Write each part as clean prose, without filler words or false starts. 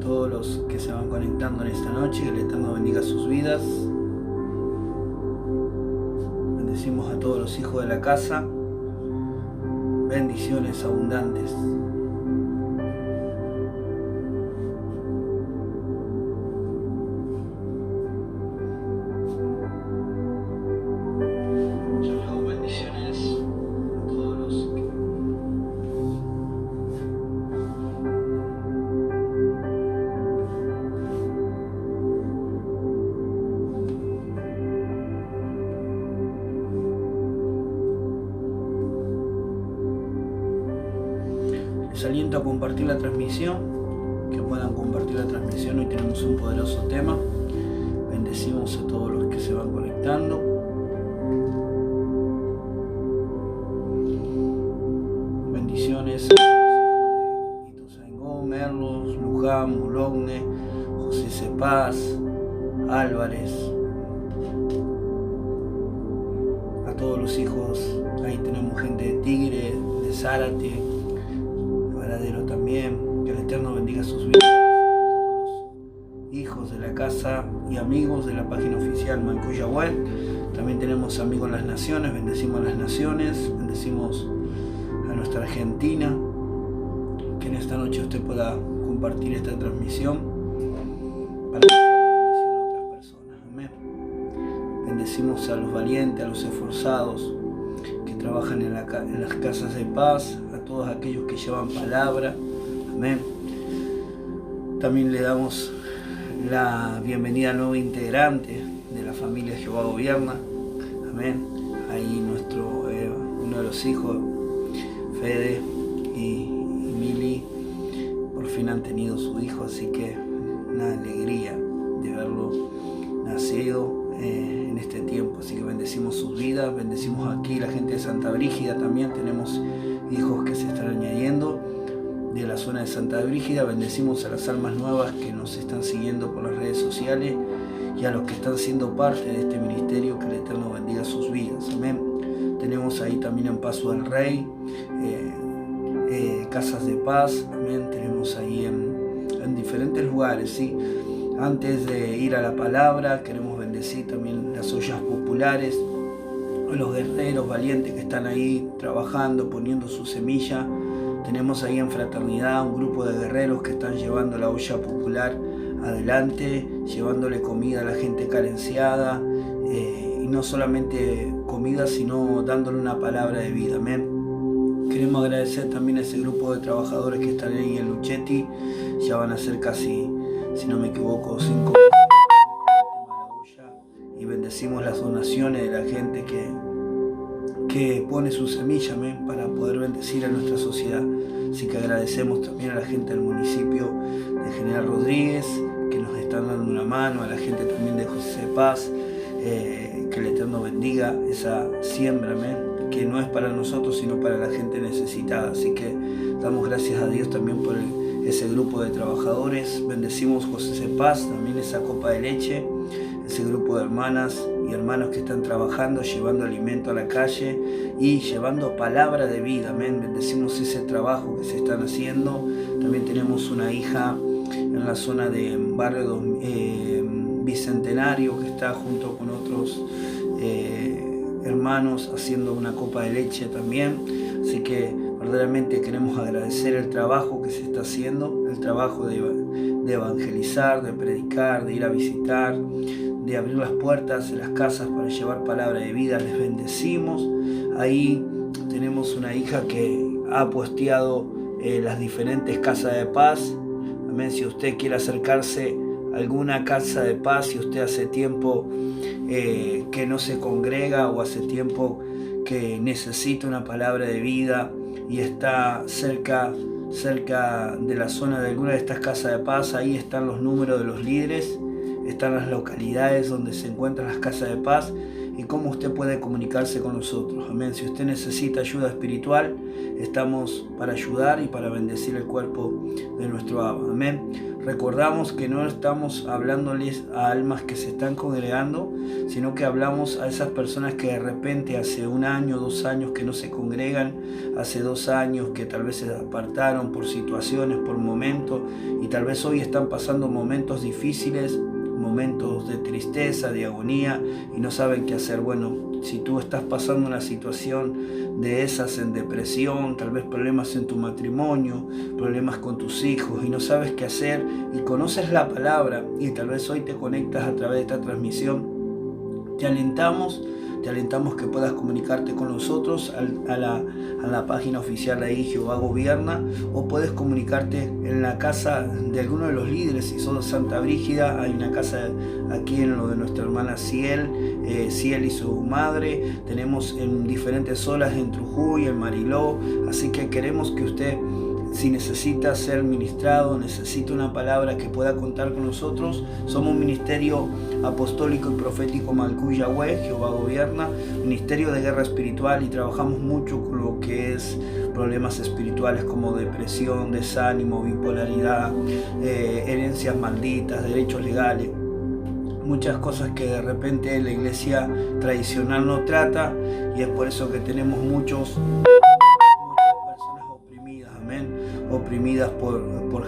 todos los que se van conectando en esta noche, que el Eterno bendiga sus vidas. Bendecimos a todos los hijos de la casa, bendiciones abundantes. Les aliento a compartir la transmisión, que puedan compartir la transmisión. Hoy tenemos un poderoso tema. Bendecimos a todos los que se van conectando. Bendiciones a los hijos de Ituzaingó, Merlos, Luján, Boulogne, José Cepaz, Álvarez. A todos los hijos, ahí tenemos gente de Tigre, de Zárate, también, que el Eterno bendiga sus vidas, hijos de la casa y amigos de la página oficial Mancuya Web. También tenemos amigos en las naciones, bendecimos a las naciones, bendecimos a nuestra Argentina, que en esta noche usted pueda compartir esta transmisión para que sea bendición a otras personas. Amén. Bendecimos a los valientes, a los esforzados que trabajan en las casas de paz, a todos aquellos que llevan palabra. Amén. También le damos la bienvenida al nuevo integrante de la familia Jehová Gobierna. Amén. Ahí uno de los hijos, Fede y Mili, por fin han tenido su hijo, así que una alegría de verlo nacido en este tiempo. Así que bendecimos sus vidas, bendecimos aquí la gente de Santa Brígida. También tenemos hijos que se están añadiendo de la zona de Santa Brígida. Bendecimos a las almas nuevas que nos están siguiendo por las redes sociales y a los que están siendo parte de este ministerio, que el Eterno bendiga sus vidas. Amén. Tenemos ahí también en Paso del Rey, casas de paz. Amén. Tenemos ahí en diferentes lugares, ¿sí? Antes de ir a la palabra, queremos bendecir también las ollas populares, a los guerreros valientes que están ahí trabajando, poniendo su semilla. Tenemos ahí en Fraternidad un grupo de guerreros que están llevando la olla popular adelante, llevándole comida a la gente carenciada, y no solamente comida, sino dándole una palabra de vida. Amén. Queremos agradecer también a ese grupo de trabajadores que están ahí en Luchetti. Ya van a ser casi, si no me equivoco, 5 meses y bendecimos las donaciones de la gente que pone su semilla, amén, para poder bendecir a nuestra sociedad. Así que agradecemos también a la gente del municipio de General Rodríguez, que nos están dando una mano, a la gente también de José Paz, que el Eterno bendiga esa siembra, amén, que no es para nosotros, sino para la gente necesitada. Así que damos gracias a Dios también por ese grupo de trabajadores. Bendecimos José Paz, también esa copa de leche, ese grupo de hermanas y hermanos que están trabajando, llevando alimento a la calle y llevando palabra de vida. Amén. Bendecimos ese trabajo que se están haciendo. También tenemos una hija en la zona de barrio Bicentenario que está junto con otros hermanos haciendo una copa de leche también. Así que verdaderamente queremos agradecer el trabajo que se está haciendo, el trabajo de evangelizar, de predicar, de ir a visitar, de abrir las puertas de las casas para llevar palabra de vida. Les bendecimos. Ahí tenemos una hija que ha posteado las diferentes casas de paz. Amén. Si usted quiere acercarse a alguna casa de paz, si usted hace tiempo que no se congrega o hace tiempo que necesita una palabra de vida y está cerca de la zona de alguna de estas casas de paz, ahí están los números de los líderes, están las localidades donde se encuentran las casas de paz y cómo usted puede comunicarse con nosotros. Amén. Si usted necesita ayuda espiritual, estamos para ayudar y para bendecir el cuerpo de nuestro Abba. Amén. Recordamos que no estamos hablándoles a almas que se están congregando, sino que hablamos a esas personas que de repente hace 1 año, 2 años que no se congregan, hace 2 años que tal vez se apartaron por situaciones, por momentos, y tal vez hoy están pasando momentos difíciles, momentos de tristeza, de agonía, y no saben qué hacer. Bueno, si tú estás pasando una situación de esas, en depresión, tal vez problemas en tu matrimonio, problemas con tus hijos, y no sabes qué hacer, y conoces la palabra, y tal vez hoy te conectas a través de esta transmisión, te alentamos que puedas comunicarte con nosotros a la página oficial de ahí, Jehová Gobierna, o puedes comunicarte en la casa de alguno de los líderes. Si sos de Santa Brígida, hay una casa aquí en lo de nuestra hermana Ciel y su madre. Tenemos en diferentes zonas en Trujuy, en Mariló, así que queremos que usted, si necesita ser ministrado, necesita una palabra, que pueda contar con nosotros. Somos un ministerio apostólico y profético Malkuy Yahweh, Jehová Gobierna, ministerio de guerra espiritual, y trabajamos mucho con lo que es problemas espirituales como depresión, desánimo, bipolaridad, herencias malditas, derechos legales. Muchas cosas que de repente la iglesia tradicional no trata, y es por eso que tenemos muchas personas oprimidas, amén, oprimidas por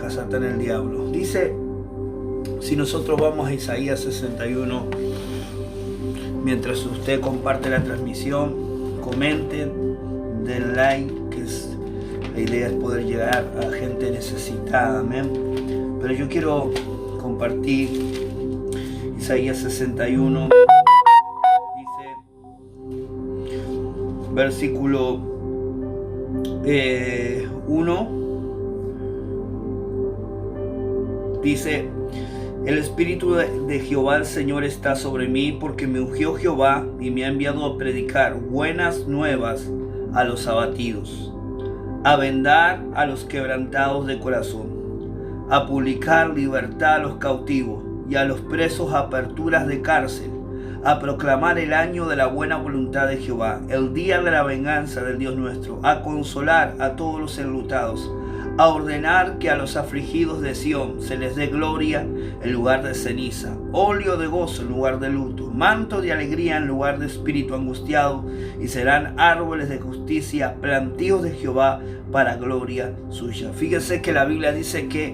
Hasatán el diablo. Dice, si nosotros vamos a Isaías 61, mientras usted comparte la transmisión, comenten, den like, que la idea es poder llegar a gente necesitada, amén. Pero yo quiero compartir Isaías 61, dice, versículo 1, dice: el Espíritu de Jehová el Señor está sobre mí, porque me ungió Jehová y me ha enviado a predicar buenas nuevas a los abatidos, a vendar a los quebrantados de corazón, a publicar libertad a los cautivos y a los presos aperturas de cárcel, a proclamar el año de la buena voluntad de Jehová, el día de la venganza del Dios nuestro, a consolar a todos los enlutados, a ordenar que a los afligidos de Sión se les dé gloria en lugar de ceniza, óleo de gozo en lugar de luto, manto de alegría en lugar de espíritu angustiado, y serán árboles de justicia, plantíos de Jehová para gloria suya. Fíjense que la Biblia dice que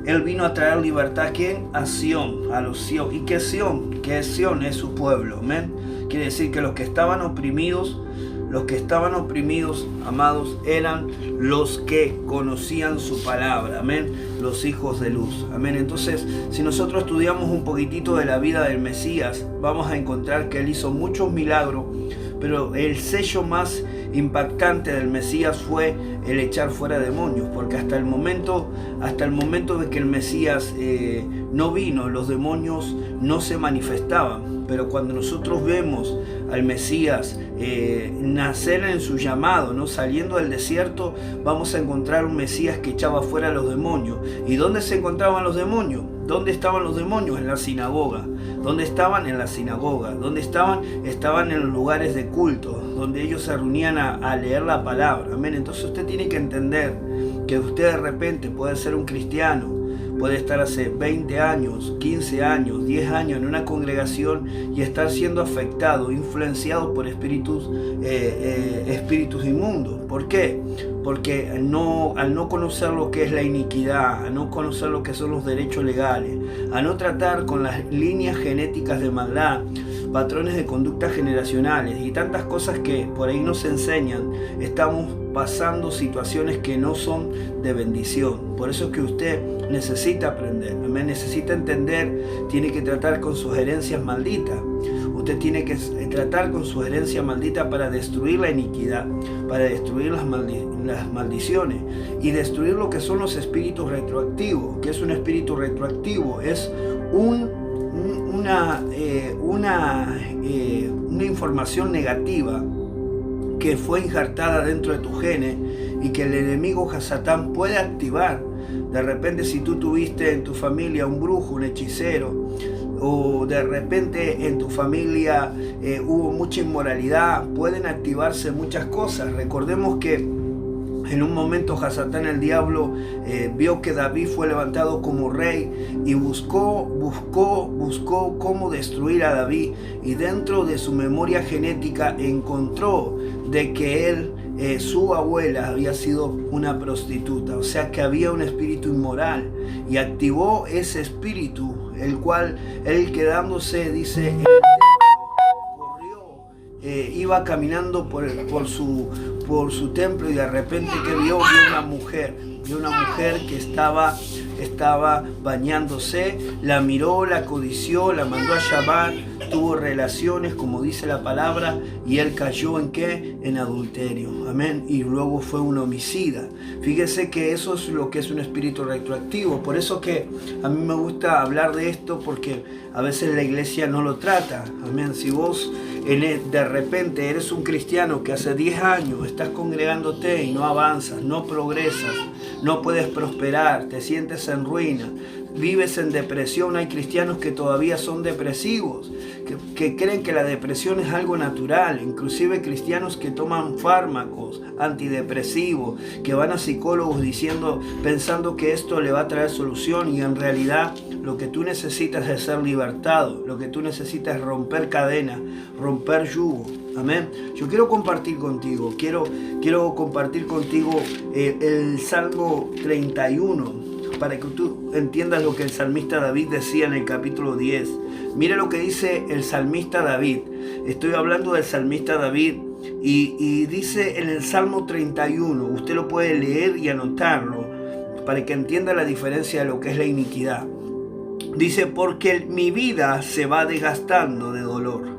Él vino a traer libertad. ¿A quién? A Sión, a los Sión. ¿Y qué es Sión? Que Sión es su pueblo, amén. Quiere decir que los que estaban oprimidos, amados, eran los que conocían su palabra, amén, los hijos de luz, amén. Entonces, si nosotros estudiamos un poquitito de la vida del Mesías, vamos a encontrar que Él hizo muchos milagros, pero el sello más impactante del Mesías fue el echar fuera demonios, porque hasta el momento de que el Mesías no vino, los demonios no se manifestaban. Pero cuando nosotros vemos al Mesías nacer en su llamado, ¿no? Saliendo del desierto, vamos a encontrar un Mesías que echaba fuera a los demonios. ¿Y dónde se encontraban los demonios? ¿Dónde estaban los demonios? En la sinagoga. ¿Dónde estaban? En la sinagoga. ¿Dónde estaban? Estaban en los lugares de culto, donde ellos se reunían a leer la palabra. Amén. Entonces usted tiene que entender que usted de repente puede ser un cristiano, puede estar hace 20 años, 15 años, 10 años en una congregación y estar siendo afectado, influenciado por espíritus inmundos. ¿Por qué? Porque al no conocer lo que es la iniquidad, a no conocer lo que son los derechos legales, a no tratar con las líneas genéticas de maldad, patrones de conducta generacionales y tantas cosas que por ahí nos enseñan, estamos pasando situaciones que no son de bendición. Por eso es que usted necesita aprender, necesita entender, tiene que tratar con sus herencias malditas. Usted tiene que tratar con su herencia maldita para destruir la iniquidad, para destruir las maldiciones y destruir lo que son los espíritus retroactivos. ¿Qué es un espíritu retroactivo? Es una información negativa que fue injertada dentro de tu genes y que el enemigo Hasatán puede activar. De repente, si tú tuviste en tu familia un brujo, un hechicero, o de repente en tu familia hubo mucha inmoralidad, pueden activarse muchas cosas. Recordemos que En un momento Hasatán, el diablo, vio que David fue levantado como rey y buscó cómo destruir a David. Y dentro de su memoria genética encontró de que su abuela había sido una prostituta, o sea que había un espíritu inmoral, y activó ese espíritu, el cual él, quedándose, dice, corrió, iba caminando por su templo, y de repente que vio una mujer que estaba bañándose, la miró, la codició, la mandó a llamar, tuvo relaciones, como dice la palabra, y él cayó ¿en qué? En adulterio, amén, y luego fue un homicida. Fíjese que eso es lo que es un espíritu retroactivo. Por eso que a mí me gusta hablar de esto, porque a veces la iglesia no lo trata, amén. Si vos de repente eres un cristiano que hace 10 años estás congregándote y no avanzas, no progresas, no puedes prosperar, te sientes en ruina, vives en depresión. Hay cristianos que todavía son depresivos, que creen que la depresión es algo natural, inclusive cristianos que toman fármacos antidepresivos, que van a psicólogos pensando que esto le va a traer solución, y en realidad lo que tú necesitas es ser libertado, lo que tú necesitas es romper cadenas, romper yugo. Amén. Yo quiero compartir contigo, quiero compartir contigo el Salmo 31, para que tú entiendas lo que el salmista David decía en el capítulo 10. Mire lo que dice el salmista David. Estoy hablando del salmista David, y dice en el Salmo 31, usted lo puede leer y anotarlo para que entienda la diferencia de lo que es la iniquidad. Dice, porque mi vida se va desgastando de dolor.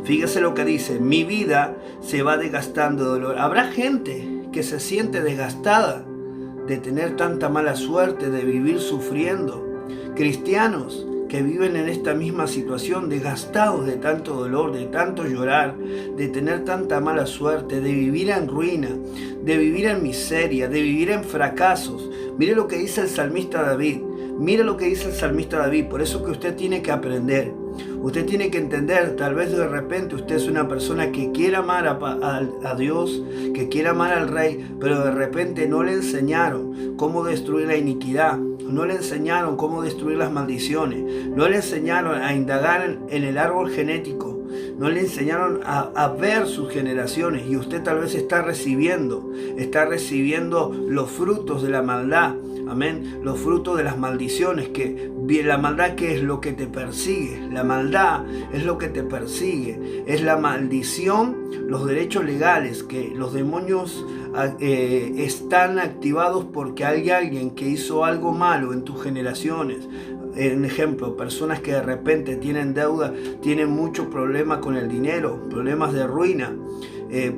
Fíjese lo que dice, mi vida se va desgastando de dolor. Habrá gente que se siente desgastada de tener tanta mala suerte, de vivir sufriendo. Cristianos que viven en esta misma situación, desgastados de tanto dolor, de tanto llorar, de tener tanta mala suerte, de vivir en ruina, de vivir en miseria, de vivir en fracasos. Mire lo que dice el salmista David. Mire lo que dice el salmista David. Por eso que usted tiene que aprender. Usted tiene que entender, tal vez de repente usted es una persona que quiere amar a Dios, que quiere amar al Rey, pero de repente no le enseñaron cómo destruir la iniquidad, no le enseñaron cómo destruir las maldiciones, no le enseñaron a indagar en el árbol genético, no le enseñaron a ver sus generaciones, y usted tal vez está recibiendo los frutos de la maldad. Amén. Los frutos de las maldiciones, que la maldad, que es lo que te persigue. La maldad es lo que te persigue. Es la maldición, los derechos legales, que los demonios están activados porque hay alguien que hizo algo malo en tus generaciones. En ejemplo, personas que de repente tienen deuda, tienen mucho problema con el dinero, problemas de ruina.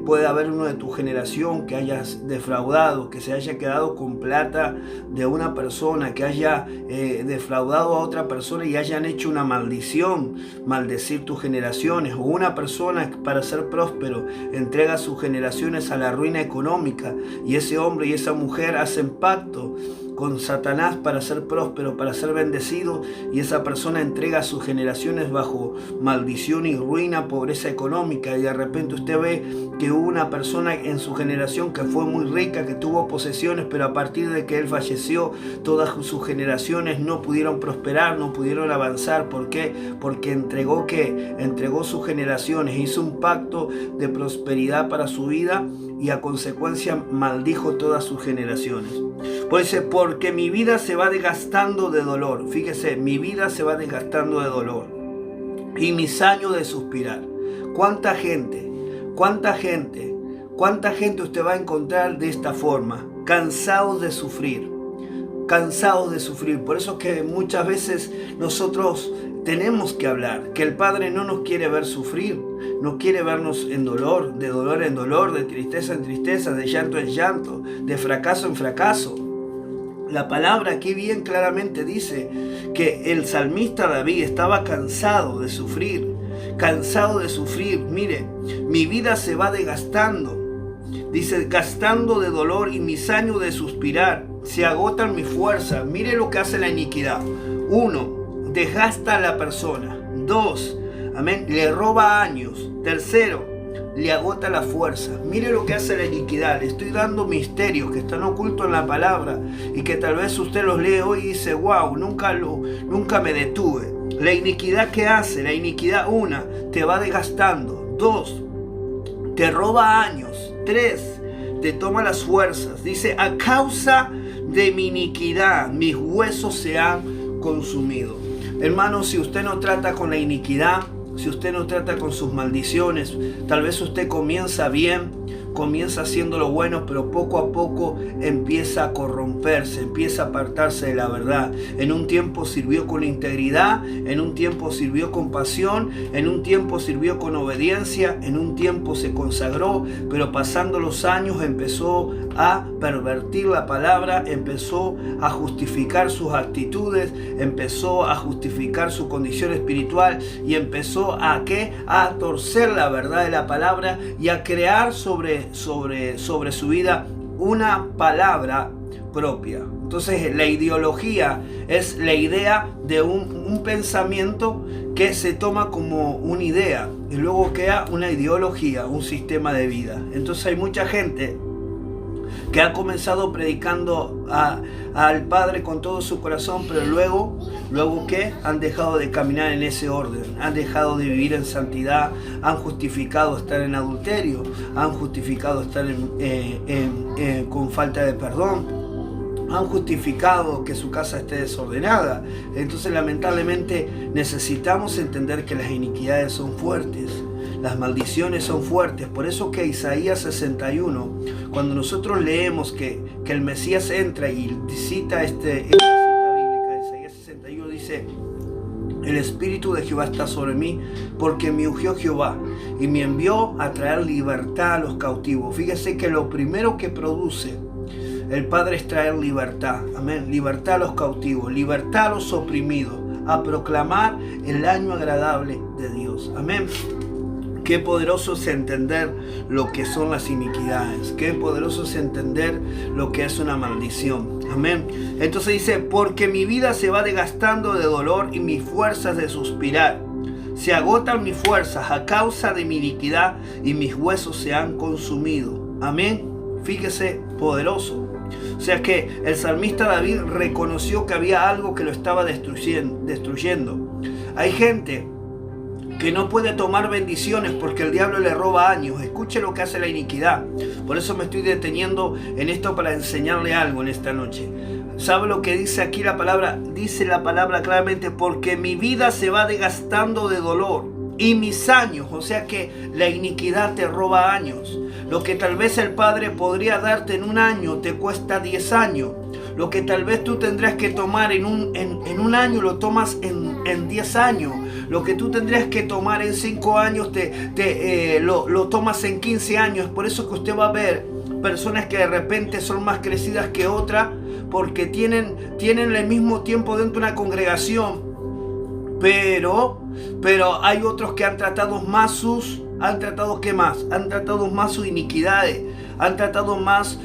Puede haber uno de tu generación que hayas defraudado, que se haya quedado con plata de una persona, que haya defraudado a otra persona y hayan hecho una maldición, maldecir tus generaciones. O una persona, para ser próspero, entrega sus generaciones a la ruina económica, y ese hombre y esa mujer hacen pacto con Satanás para ser próspero, para ser bendecido, y esa persona entrega a sus generaciones bajo maldición y ruina, pobreza económica. Y de repente usted ve que hubo una persona en su generación que fue muy rica, que tuvo posesiones, pero a partir de que él falleció, todas sus generaciones no pudieron prosperar, no pudieron avanzar. ¿Por qué? Porque entregó sus generaciones, hizo un pacto de prosperidad para su vida, y a consecuencia maldijo todas sus generaciones. Pues dice, porque mi vida se va desgastando de dolor. Fíjese, mi vida se va desgastando de dolor, y mis años de suspirar. ¿Cuánta gente usted va a encontrar de esta forma? Cansados de sufrir. Por eso es que muchas veces nosotros tenemos que hablar, que el Padre no nos quiere ver sufrir, no quiere vernos en dolor en dolor, de tristeza en tristeza, de llanto en llanto, de fracaso en fracaso. La palabra aquí bien claramente dice que el salmista David estaba cansado de sufrir. Mire, mi vida se va desgastando. Dice, gastando de dolor, y mis años de suspirar. Se agotan mis fuerzas. Mire lo que hace la iniquidad. 1, desgasta a la persona. 2, amén, le roba años. 3, le agota la fuerza. Mire lo que hace la iniquidad. Le estoy dando misterios que están ocultos en la palabra y que tal vez usted los lee hoy y dice, wow, nunca me detuve. La iniquidad que hace, la iniquidad, 1, te va desgastando. 2, te roba años. 3, te toma las fuerzas. Dice, a causa de mi iniquidad, mis huesos se han consumido. Hermano, si usted no trata con la iniquidad, si usted no trata con sus maldiciones, tal vez usted comienza bien, comienza haciendo lo bueno, pero poco a poco empieza a corromperse, empieza a apartarse de la verdad. En un tiempo sirvió con integridad, en un tiempo sirvió con pasión, en un tiempo sirvió con obediencia, en un tiempo se consagró, pero pasando los años empezó a pervertir la palabra, empezó a justificar sus actitudes, empezó a justificar su condición espiritual y empezó a ¿qué? A torcer la verdad de la palabra y a crear sobre su vida una palabra propia. Entonces la ideología es la idea de un pensamiento que se toma como una idea y luego queda una ideología, un sistema de vida. Entonces hay mucha gente que ha comenzado predicando al Padre con todo su corazón, pero luego que han dejado de caminar en ese orden, han dejado de vivir en santidad, han justificado estar en adulterio, han justificado estar con falta de perdón, han justificado que su casa esté desordenada. Entonces lamentablemente necesitamos entender que las iniquidades son fuertes. Las maldiciones son fuertes. Por eso que Isaías 61, cuando nosotros leemos que el Mesías entra y cita esta cita bíblica, Isaías 61 dice, el Espíritu de Jehová está sobre mí, porque me ungió Jehová y me envió a traer libertad a los cautivos. Fíjese que lo primero que produce el Padre es traer libertad. Amén. Libertad a los cautivos, libertad a los oprimidos, a proclamar el año agradable de Dios. Amén. Qué poderoso es entender lo que son las iniquidades. Qué poderoso es entender lo que es una maldición. Amén. Entonces dice, porque mi vida se va desgastando de dolor y mis fuerzas de suspirar. Se agotan mis fuerzas a causa de mi iniquidad y mis huesos se han consumido. Amén. Fíjese, poderoso. O sea que el salmista David reconoció que había algo que lo estaba destruyendo. Hay gente que no puede tomar bendiciones porque el diablo le roba años. Escuche lo que hace la iniquidad. Por eso me estoy deteniendo en esto para enseñarle algo en esta noche. ¿Sabe lo que dice aquí la palabra? Dice la palabra claramente, porque mi vida se va desgastando de dolor y mis años, o sea que la iniquidad te roba años. Lo que tal vez el Padre podría darte en un año te cuesta 10 años. Lo que tal vez tú tendrías que tomar en un año lo tomas en 10 años. Lo que tú tendrías que tomar en 5 años lo tomas en 15 años. Por eso que usted va a ver personas que de repente son más crecidas que otras porque tienen el mismo tiempo dentro de una congregación. Pero hay otros que han tratado más sus iniquidades, han tratado más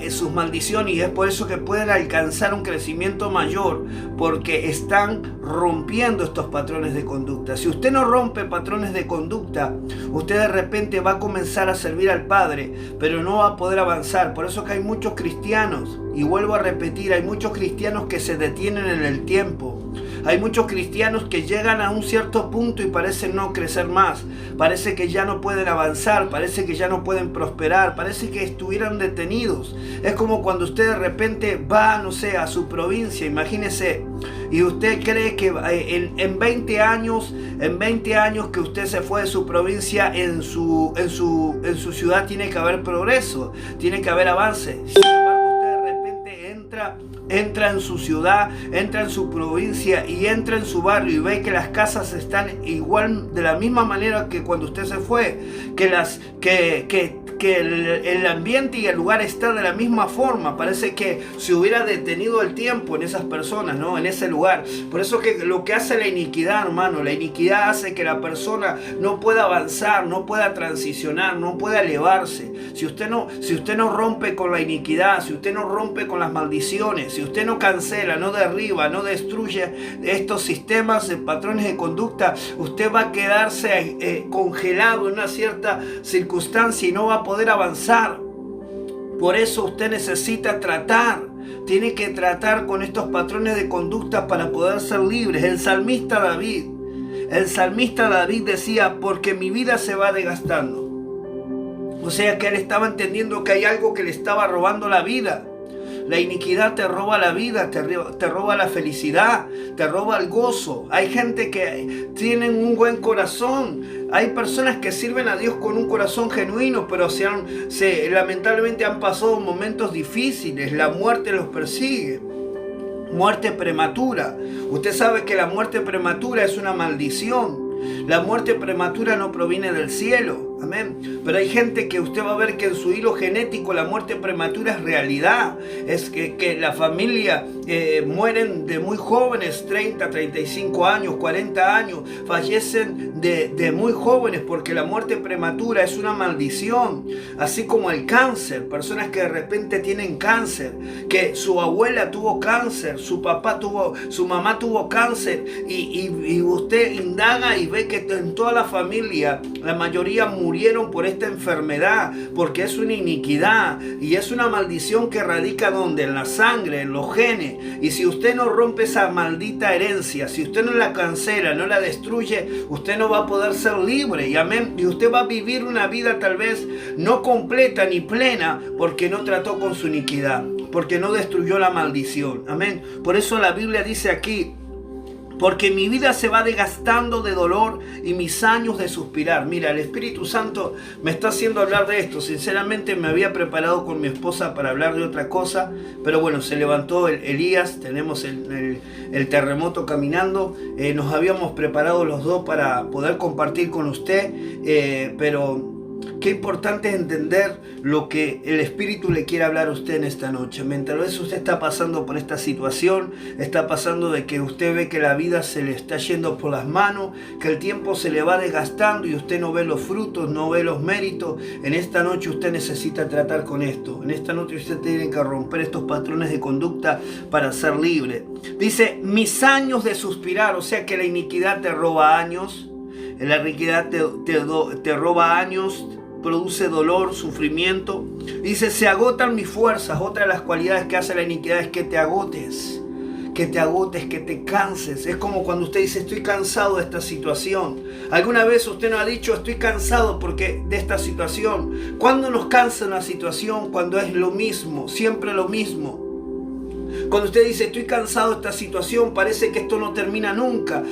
sus maldiciones, y es por eso que pueden alcanzar un crecimiento mayor, porque están rompiendo estos patrones de conducta. Si usted no rompe patrones de conducta, usted de repente va a comenzar a servir al Padre, pero no va a poder avanzar. Por eso que hay muchos cristianos, y vuelvo a repetir, hay muchos cristianos que se detienen en el tiempo. Hay muchos cristianos que llegan a un cierto punto y parecen no crecer más. Parece que ya no pueden avanzar, parece que ya no pueden prosperar, parece que estuvieran detenidos. Es como cuando usted de repente va, no sé, a su provincia, imagínese, y usted cree que en 20 años que usted se fue de su provincia, en su ciudad tiene que haber progreso, tiene que haber avance. Sin embargo, usted de repente entra en su ciudad, entra en su provincia y entra en su barrio y ve que las casas están igual, de la misma manera que cuando usted se fue, que que el ambiente y el lugar está de la misma forma. Parece que se hubiera detenido el tiempo en esas personas, ¿no? En ese lugar. Por eso que lo que hace la iniquidad, hermano, la iniquidad hace que la persona no pueda avanzar, no pueda transicionar, no pueda elevarse. Si usted no rompe con la iniquidad, si usted no rompe con las maldiciones, si usted no cancela, no derriba, no destruye estos sistemas de patrones de conducta, usted va a quedarse congelado en una cierta circunstancia y no va a poder avanzar. Por eso usted necesita tiene que tratar con estos patrones de conducta para poder ser libres. El salmista David decía, porque mi vida se va desgastando. O sea que él estaba entendiendo que hay algo que le estaba robando la vida. La iniquidad te roba la vida, te roba la felicidad, te roba el gozo. Hay gente que tienen un buen corazón. Hay personas que sirven a Dios con un corazón genuino, pero lamentablemente han pasado momentos difíciles. La muerte los persigue. Muerte prematura. Usted sabe que la muerte prematura es una maldición. La muerte prematura no proviene del cielo, amén. Pero hay gente que usted va a ver que en su hilo genético la muerte prematura es realidad. Es que la familia mueren de muy jóvenes, 30, 35 años, 40 años. Fallecen de muy jóvenes porque la muerte prematura es una maldición. Así como el cáncer, personas que de repente tienen cáncer, que su abuela tuvo cáncer, su mamá tuvo cáncer y usted indaga y ve que en toda la familia la mayoría murieron por esta enfermedad, porque es una iniquidad y es una maldición que radica donde, en la sangre, en los genes. Y si usted no rompe esa maldita herencia, si usted no la cancela, no la destruye, usted no va a poder ser libre, y amén. Y usted va a vivir una vida tal vez no completa ni plena, porque no trató con su iniquidad, porque no destruyó la maldición, amén. Por eso la Biblia dice aquí, porque mi vida se va desgastando de dolor y mis años de suspirar. Mira, el Espíritu Santo me está haciendo hablar de esto. Sinceramente me había preparado con mi esposa para hablar de otra cosa, pero bueno, se levantó Elías, tenemos el terremoto caminando. Nos habíamos preparado los dos para poder compartir con usted, pero qué importante es entender lo que el Espíritu le quiere hablar a usted en esta noche. Mientras vez usted está pasando por esta situación, está pasando de que usted ve que la vida se le está yendo por las manos, que el tiempo se le va desgastando y usted no ve los frutos, no ve los méritos. En esta noche usted necesita tratar con esto. En esta noche usted tiene que romper estos patrones de conducta para ser libre. Dice, mis años de suspirar, o sea que la iniquidad te roba años. La iniquidad te roba años, produce dolor, sufrimiento. Dice, se agotan mis fuerzas. Otra de las cualidades que hace la iniquidad es que te agotes, que te canses. Es como cuando usted dice, estoy cansado de esta situación. ¿Alguna vez usted no ha dicho, estoy cansado de esta situación? ¿Cuándo nos cansa una situación? Cuando es lo mismo, siempre lo mismo. Cuando usted dice, estoy cansado de esta situación, parece que esto no termina nunca.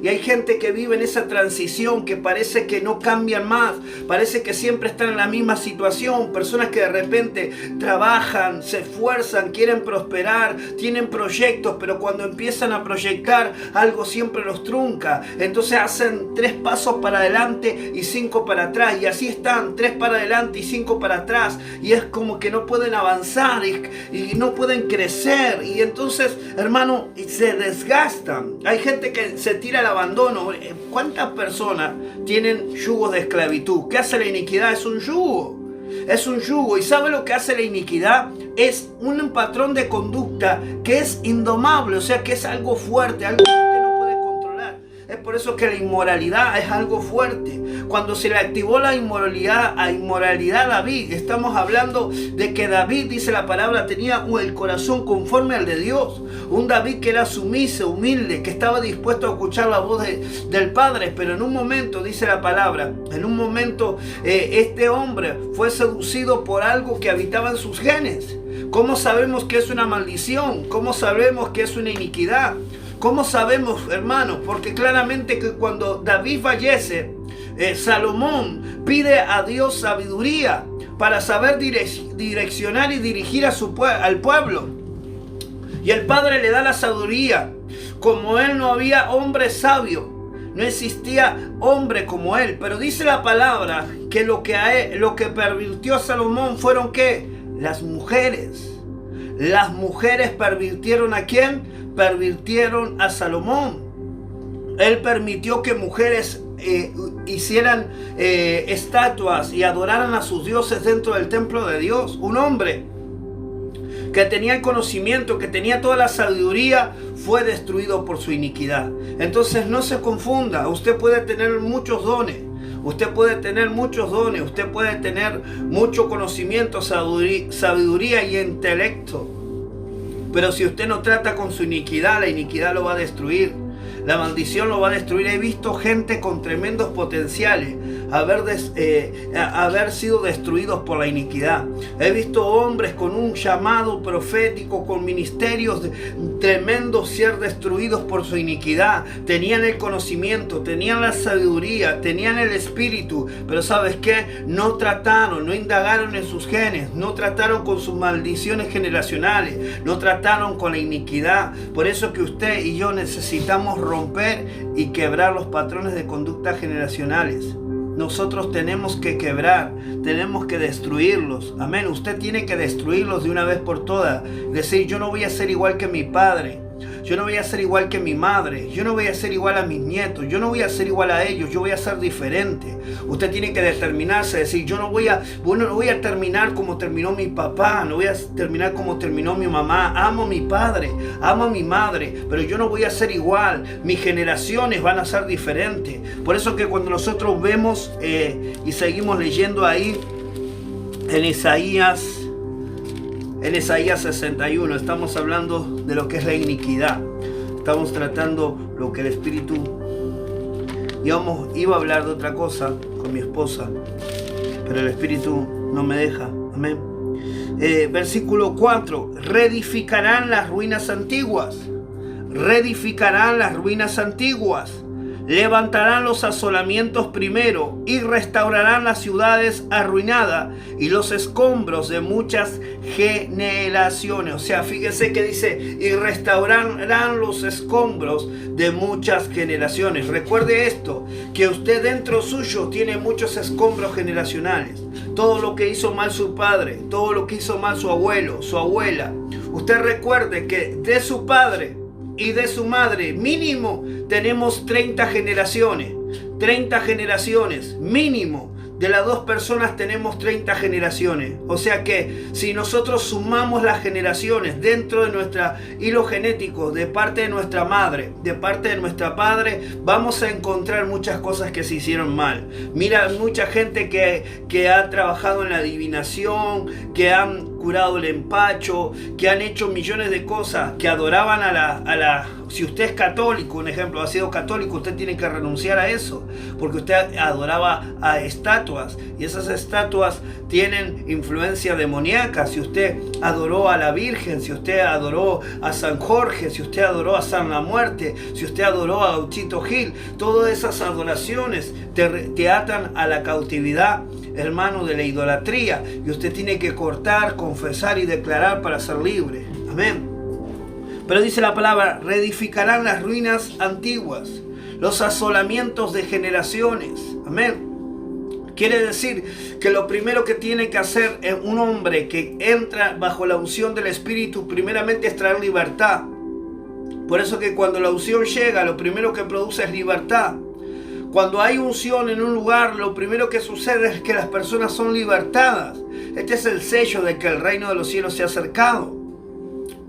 Y hay gente que vive en esa transición, que parece que no cambian más. Parece que siempre están en la misma situación. Personas que de repente trabajan, se esfuerzan, quieren prosperar, tienen proyectos, pero cuando empiezan a proyectar, algo siempre los trunca. Entonces hacen 3 pasos para adelante y 5 para atrás. Y así están, 3 para adelante y 5 para atrás. Y es como que no pueden avanzar y no pueden crecer, y entonces, hermano, se desgastan. Hay gente que se tira al abandono. ¿Cuántas personas tienen yugos de esclavitud? ¿Qué hace la iniquidad? Es un yugo. Es un yugo. ¿Y sabe lo que hace la iniquidad? Es un patrón de conducta que es indomable, o sea que es algo fuerte, algo que usted no puede controlar. Es por eso que la inmoralidad es algo fuerte. Cuando se le activó la inmoralidad a David, estamos hablando de que David, dice la palabra, tenía el corazón conforme al de Dios. Un David que era sumiso, humilde, que estaba dispuesto a escuchar la voz del Padre. Pero en un momento, dice la palabra, este hombre fue seducido por algo que habitaba en sus genes. ¿Cómo sabemos que es una maldición? ¿Cómo sabemos que es una iniquidad? ¿Cómo sabemos, hermanos? Porque claramente que cuando David fallece, Salomón pide a Dios sabiduría para saber direccionar y dirigir al pueblo. Y el Padre le da la sabiduría. Como él no había hombre sabio, no existía hombre como él. Pero dice la palabra que lo que pervirtió a Salomón fueron ¿qué? Las mujeres. Las mujeres pervirtieron ¿a quién? Pervirtieron a Salomón. Él permitió que mujeres hicieran estatuas y adoraran a sus dioses dentro del templo de Dios. Un hombre que tenía el conocimiento, que tenía toda la sabiduría, fue destruido por su iniquidad. Entonces no se confunda. Usted puede tener muchos dones. Usted puede tener muchos dones. Usted puede tener mucho conocimiento, sabiduría y intelecto. Pero si usted no trata con su iniquidad, la iniquidad lo va a destruir. La maldición lo va a destruir. He visto gente con tremendos potenciales haber sido destruidos por la iniquidad. He visto hombres con un llamado profético, con ministerios tremendos ser destruidos por su iniquidad. Tenían el conocimiento, tenían la sabiduría, tenían el espíritu, pero ¿sabes qué? No trataron, no indagaron en sus genes, no trataron con sus maldiciones generacionales, no trataron con la iniquidad. Por eso que usted y yo necesitamos romper y quebrar los patrones de conducta generacionales. Nosotros tenemos que quebrar, tenemos que destruirlos. Amén. Usted tiene que destruirlos de una vez por todas. Decir, yo no voy a ser igual que mi padre. Yo no voy a ser igual que mi madre. Yo no voy a ser igual a mis nietos. Yo no voy a ser igual a ellos. Yo voy a ser diferente. Usted tiene que determinarse, decir, yo no voy a terminar como terminó mi papá. No voy a terminar como terminó mi mamá. Amo a mi padre, amo a mi madre, pero yo no voy a ser igual. Mis generaciones van a ser diferentes. Por eso que cuando nosotros vemos y seguimos leyendo ahí en Isaías 61, estamos hablando de lo que es la iniquidad. Estamos tratando lo que el Espíritu... Iba a hablar de otra cosa con mi esposa, pero el Espíritu no me deja. Amén. Versículo 4. Reedificarán las ruinas antiguas. Reedificarán las ruinas antiguas. Levantarán los asolamientos primero y restaurarán las ciudades arruinadas y los escombros de muchas generaciones. O sea, fíjese que dice, y restaurarán los escombros de muchas generaciones. Recuerde esto, que usted dentro suyo tiene muchos escombros generacionales. Todo lo que hizo mal su padre, todo lo que hizo mal su abuelo, su abuela. Usted recuerde que de su padre y de su madre mínimo tenemos 30 generaciones. 30 generaciones mínimo. De las dos personas tenemos 30 generaciones. O sea que si nosotros sumamos las generaciones dentro de nuestro hilo genético, de parte de nuestra madre, de parte de nuestra padre, vamos a encontrar muchas cosas que se hicieron mal. Mira, mucha gente que ha trabajado en la adivinación, que han curado el empacho, que han hecho millones de cosas, que adoraban a la... Si usted es católico, un ejemplo, ha sido católico, usted tiene que renunciar a eso, porque usted adoraba a estatuas, y esas estatuas tienen influencia demoníaca. Si usted adoró a la Virgen, si usted adoró a San Jorge, si usted adoró a San La Muerte, si usted adoró a Gauchito Gil, todas esas adoraciones te atan a la cautividad, hermano, de la idolatría, y usted tiene que cortar, confesar y declarar para ser libre. Amén. Pero dice la palabra, reedificarán las ruinas antiguas, los asolamientos de generaciones. Amén. Quiere decir que lo primero que tiene que hacer un hombre que entra bajo la unción del Espíritu, primeramente es traer libertad. Por eso que cuando la unción llega, lo primero que produce es libertad. Cuando hay unción en un lugar, lo primero que sucede es que las personas son libertadas. Este es el sello de que el reino de los cielos se ha acercado.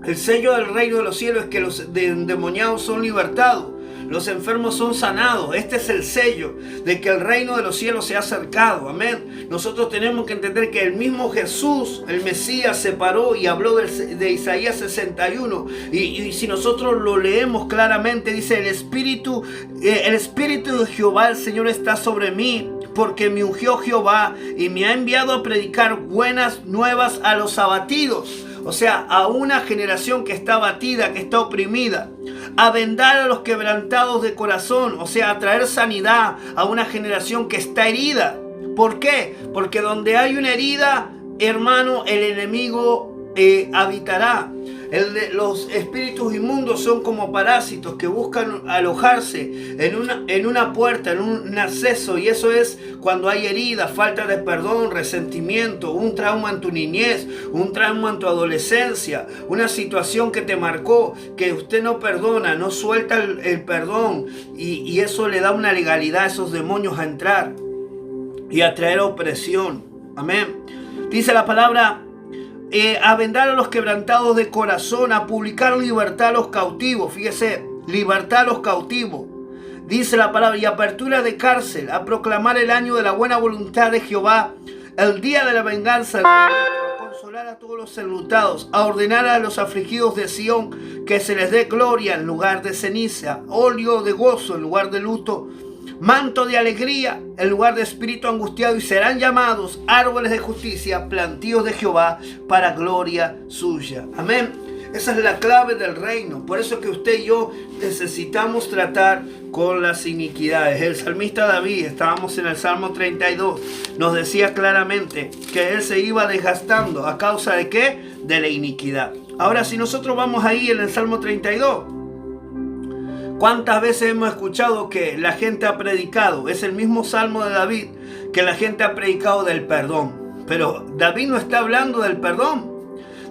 El sello del reino de los cielos es que los endemoniados son libertados, los enfermos son sanados. Este es el sello de que el reino de los cielos se ha acercado. Amén. Nosotros tenemos que entender que el mismo Jesús, el Mesías, se paró y habló de Isaías 61. Y si nosotros lo leemos claramente, dice, el Espíritu de Jehová, el Señor, está sobre mí, porque me ungió Jehová y me ha enviado a predicar buenas nuevas a los abatidos. O sea, a una generación que está abatida, que está oprimida. A vendar a los quebrantados de corazón. O sea, a traer sanidad a una generación que está herida. ¿Por qué? Porque donde hay una herida, hermano, el enemigo habitará. Los espíritus inmundos son como parásitos que buscan alojarse en una puerta, en un acceso, y eso es cuando hay herida, falta de perdón, resentimiento, un trauma en tu niñez, un trauma en tu adolescencia, una situación que te marcó, que usted no perdona, no suelta el perdón, y eso le da una legalidad a esos demonios a entrar y a traer opresión. Amén. Dice la palabra: a vendar a los quebrantados de corazón, a publicar libertad a los cautivos. Fíjese, libertad a los cautivos. Dice la palabra: y apertura de cárcel, a proclamar el año de la buena voluntad de Jehová, el día de la venganza, a consolar a todos los enlutados, a ordenar a los afligidos de Sión que se les dé gloria en lugar de ceniza, óleo de gozo en lugar de luto, manto de alegría en lugar de espíritu angustiado, y serán llamados árboles de justicia, plantíos de Jehová para gloria suya. Amén. Esa es la clave del reino. Por eso que usted y yo necesitamos tratar con las iniquidades. El salmista David, estábamos en el Salmo 32, nos decía claramente que él se iba desgastando. ¿A causa de qué? De la iniquidad. Ahora, si nosotros vamos ahí en el Salmo 32, ¿cuántas veces hemos escuchado que la gente ha predicado? Es el mismo Salmo de David, que la gente ha predicado del perdón. Pero David no está hablando del perdón.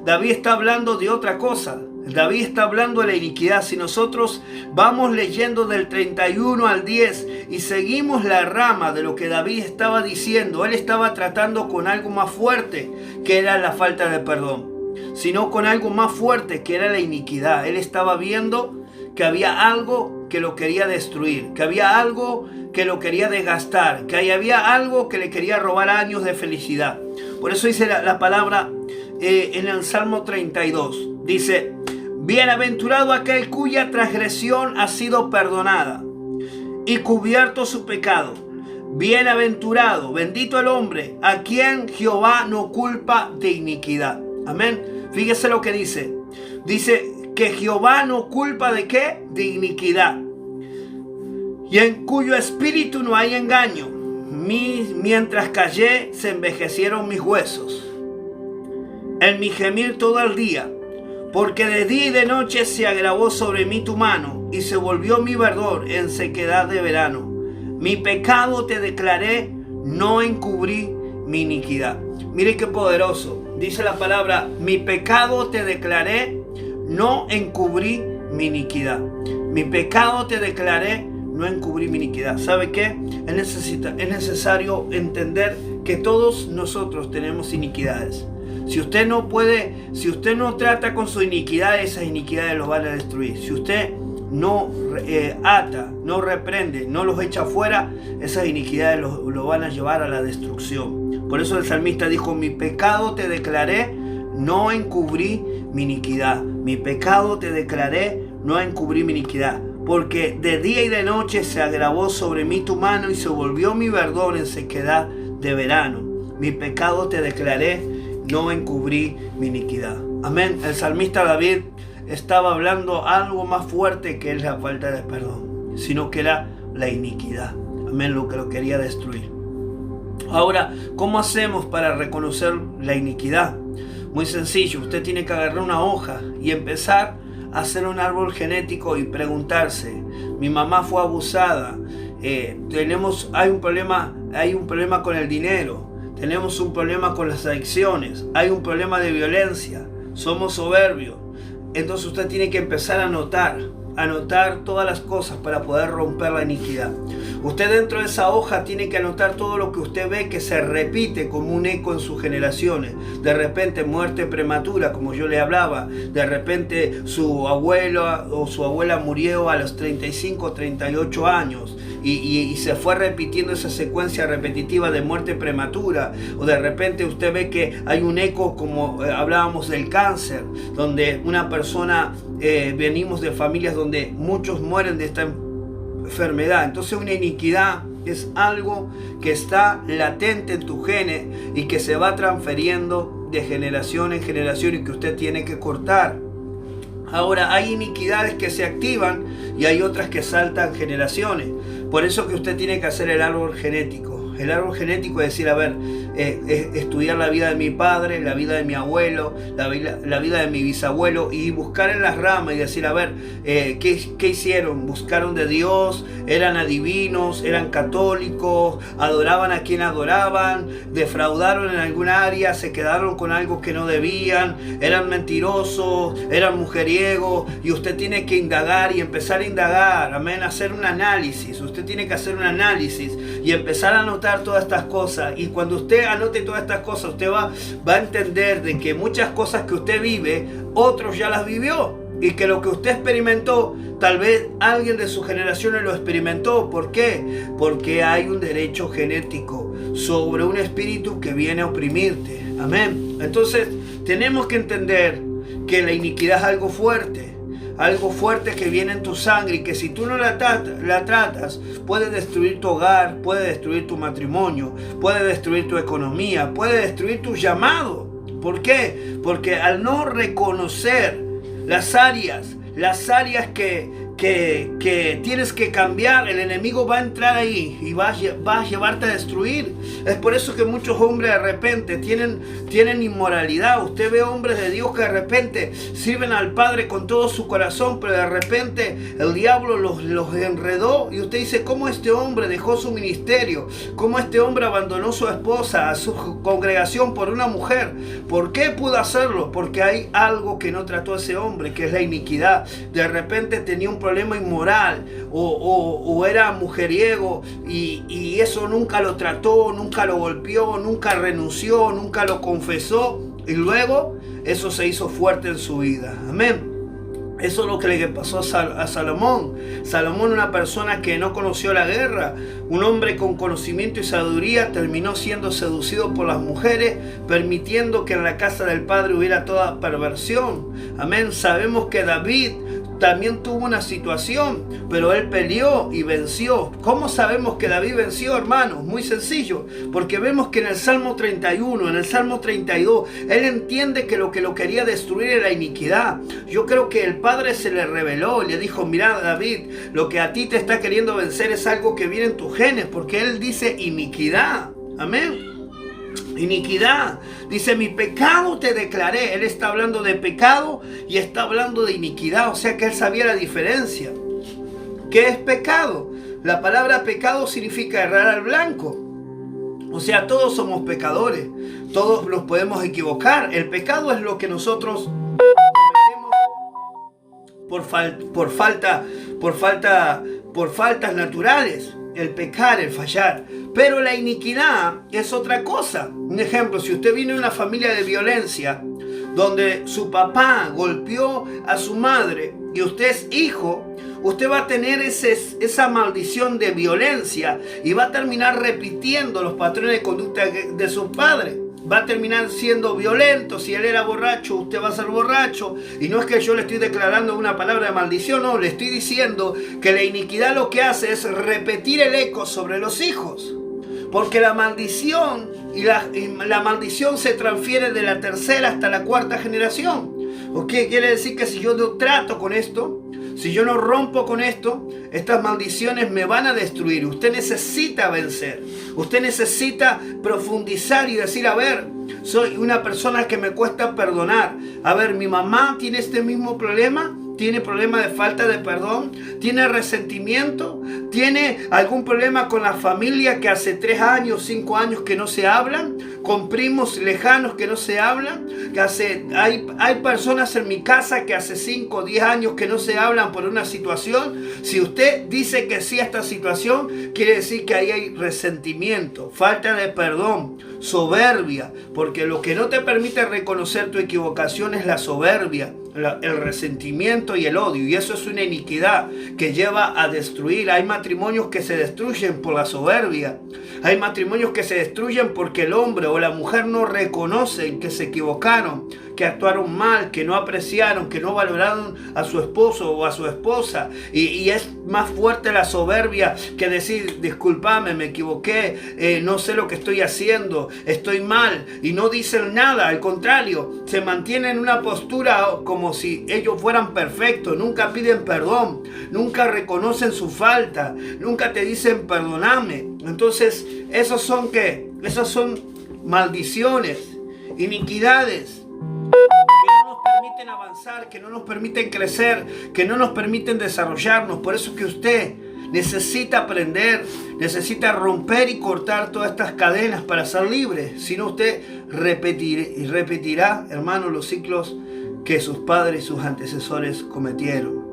David está hablando de otra cosa. David está hablando de la iniquidad. Si nosotros vamos leyendo del 31 al 10 y seguimos la rama de lo que David estaba diciendo, él estaba tratando con algo más fuerte, que era la falta de perdón, sino con algo más fuerte, que era la iniquidad. Él estaba viendo que había algo que lo quería destruir, que había algo que lo quería desgastar, que había algo que le quería robar años de felicidad. Por eso dice la palabra en el Salmo 32, dice: bienaventurado aquel cuya transgresión ha sido perdonada y cubierto su pecado. Bienaventurado, bendito el hombre a quien Jehová no culpa de iniquidad. Amén. Fíjese lo que dice. Dice que Jehová no culpa de qué? De iniquidad. Y en cuyo espíritu no hay engaño. Mientras callé, se envejecieron mis huesos. En mi gemir todo el día, porque de día y de noche se agravó sobre mí tu mano, y se volvió mi verdor en sequedad de verano. Mi pecado te declaré, no encubrí mi iniquidad. Mire qué poderoso. Dice la palabra: mi pecado te declaré, no encubrí mi iniquidad. Mi pecado te declaré, no encubrí mi iniquidad. ¿Sabe qué? Es necesario entender que todos nosotros tenemos iniquidades. Si usted no trata con su iniquidad, esas iniquidades los van a destruir. Si usted no ata, no reprende, no los echa fuera, esas iniquidades lo van a llevar a la destrucción. Por eso el salmista dijo: mi pecado te declaré, no encubrí mi iniquidad. Mi pecado te declaré, no encubrí mi iniquidad. Porque de día y de noche se agravó sobre mí tu mano, y se volvió mi verdor en sequedad de verano. Mi pecado te declaré, no encubrí mi iniquidad. Amén. El salmista David estaba hablando algo más fuerte que es la falta de perdón, sino que era la iniquidad. Amén. Lo que lo quería destruir. Ahora, ¿cómo hacemos para reconocer la iniquidad? Muy sencillo. Usted tiene que agarrar una hoja y empezar a hacer un árbol genético y preguntarse: mi mamá fue abusada, hay un problema con el dinero, tenemos un problema con las adicciones, hay un problema de violencia, somos soberbios. Entonces usted tiene que empezar a anotar todas las cosas para poder romper la iniquidad. Usted dentro de esa hoja tiene que anotar todo lo que usted ve que se repite como un eco en sus generaciones. De repente muerte prematura, como yo le hablaba. De repente su abuelo o su abuela murió a los 35, 38 años. Y se fue repitiendo esa secuencia repetitiva de muerte prematura. O de repente usted ve que hay un eco, como hablábamos del cáncer, donde una persona, venimos de familias donde muchos mueren de esta enfermedad. Entonces una iniquidad es algo que está latente en tu genes y que se va transfiriendo de generación en generación y que usted tiene que cortar. Ahora, hay iniquidades que se activan y hay otras que saltan generaciones. Por eso que usted tiene que hacer el árbol genético. El árbol genético es decir, a ver, estudiar la vida de mi padre, la vida de mi abuelo, la vida de mi bisabuelo y buscar en las ramas y decir, a ver, ¿qué hicieron? ¿Buscaron de Dios? ¿Eran adivinos? ¿Eran católicos? ¿Adoraban a quien adoraban? ¿Defraudaron en algún área? ¿Se quedaron con algo que no debían? ¿Eran mentirosos? ¿Eran mujeriegos? Y usted tiene que indagar y empezar a indagar, amén, hacer un análisis. Usted tiene que hacer un análisis y empezar a anotar todas estas cosas. Y cuando usted anote todas estas cosas, usted va a entender de que muchas cosas que usted vive, otros ya las vivió. Y que lo que usted experimentó, tal vez alguien de su generación lo experimentó. ¿Por qué? Porque hay un derecho genético sobre un espíritu que viene a oprimirte. Amén. Entonces, tenemos que entender que la iniquidad es algo fuerte que viene en tu sangre y que si tú no la tratas, puede destruir tu hogar, puede destruir tu matrimonio, puede destruir tu economía, puede destruir tu llamado. ¿Por qué? Porque al no reconocer las áreas que tienes que cambiar, el enemigo va a entrar ahí y va a llevarte a destruir. Es por eso que muchos hombres de repente tienen inmoralidad. Usted ve hombres de Dios que de repente sirven al Padre con todo su corazón, pero de repente el diablo los enredó y usted dice, ¿cómo este hombre dejó su ministerio? ¿Cómo este hombre abandonó a su esposa, a su congregación por una mujer? ¿Por qué pudo hacerlo? Porque hay algo que no trató ese hombre, que es la iniquidad. De repente tenía un problema inmoral o era mujeriego y eso nunca lo trató, nunca lo golpeó, nunca renunció, nunca lo confesó y luego eso se hizo fuerte en su vida. Amén. Eso es lo que le pasó a Salomón. Salomón, una persona que no conoció la guerra, un hombre con conocimiento y sabiduría, terminó siendo seducido por las mujeres, permitiendo que en la casa del padre hubiera toda perversión. Amén. Sabemos que David también tuvo una situación, pero él peleó y venció. ¿Cómo sabemos que David venció, hermanos? Muy sencillo, porque vemos que en el Salmo 31, en el Salmo 32, él entiende que lo quería destruir era la iniquidad. Yo creo que el Padre se le reveló y le dijo, mira David, lo que a ti te está queriendo vencer es algo que viene en tus genes, porque él dice iniquidad. Amén. Iniquidad, dice mi pecado te declaré. Él está hablando de pecado y está hablando de iniquidad, o sea que él sabía la diferencia. ¿Qué es pecado? La palabra pecado significa errar al blanco, o sea todos somos pecadores, todos nos podemos equivocar. El pecado es lo que nosotros por faltas naturales. El pecar, el fallar. Pero la iniquidad es otra cosa. Un ejemplo, si usted viene de una familia de violencia, donde su papá golpeó a su madre y usted es hijo, usted va a tener esa maldición de violencia y va a terminar repitiendo los patrones de conducta de sus padres. Va a terminar siendo violento. Si él era borracho, usted va a ser borracho. Y no es que yo le estoy declarando una palabra de maldición, no, le estoy diciendo que la iniquidad lo que hace es repetir el eco sobre los hijos. Porque la maldición y la maldición se transfiere de la tercera hasta la cuarta generación. ¿Ok? Quiere decir que si yo no trato con esto, si yo no rompo con esto, estas maldiciones me van a destruir. Usted necesita vencer. Usted necesita profundizar y decir, a ver, soy una persona que me cuesta perdonar. A ver, mi mamá tiene este mismo problema. ¿Tiene problema de falta de perdón? ¿Tiene resentimiento? ¿Tiene algún problema con la familia que hace 3 años, 5 años que no se hablan? ¿Con primos lejanos que no se hablan? Hay personas en mi casa que hace 5 o 10 años que no se hablan por una situación. Si usted dice que sí a esta situación, quiere decir que ahí hay resentimiento, falta de perdón, soberbia. Porque lo que no te permite reconocer tu equivocación es la soberbia, el resentimiento y el odio, y eso es una iniquidad que lleva a destruir. Hay matrimonios que se destruyen por la soberbia, hay matrimonios que se destruyen porque el hombre o la mujer no reconocen que se equivocaron, que actuaron mal, que no apreciaron, que no valoraron a su esposo o a su esposa. Y es más fuerte la soberbia que decir, discúlpame, me equivoqué, no sé lo que estoy haciendo, estoy mal. Y no dicen nada, al contrario, se mantienen en una postura como si ellos fueran perfectos, nunca piden perdón, nunca reconocen su falta, nunca te dicen perdóname. Entonces, ¿esos son qué? Esas son maldiciones, iniquidades, que no nos permiten avanzar, que no nos permiten crecer, que no nos permiten desarrollarnos. Por eso que usted necesita aprender, necesita romper y cortar todas estas cadenas para ser libre. Si no, usted repetirá, hermano, los ciclos que sus padres y sus antecesores cometieron.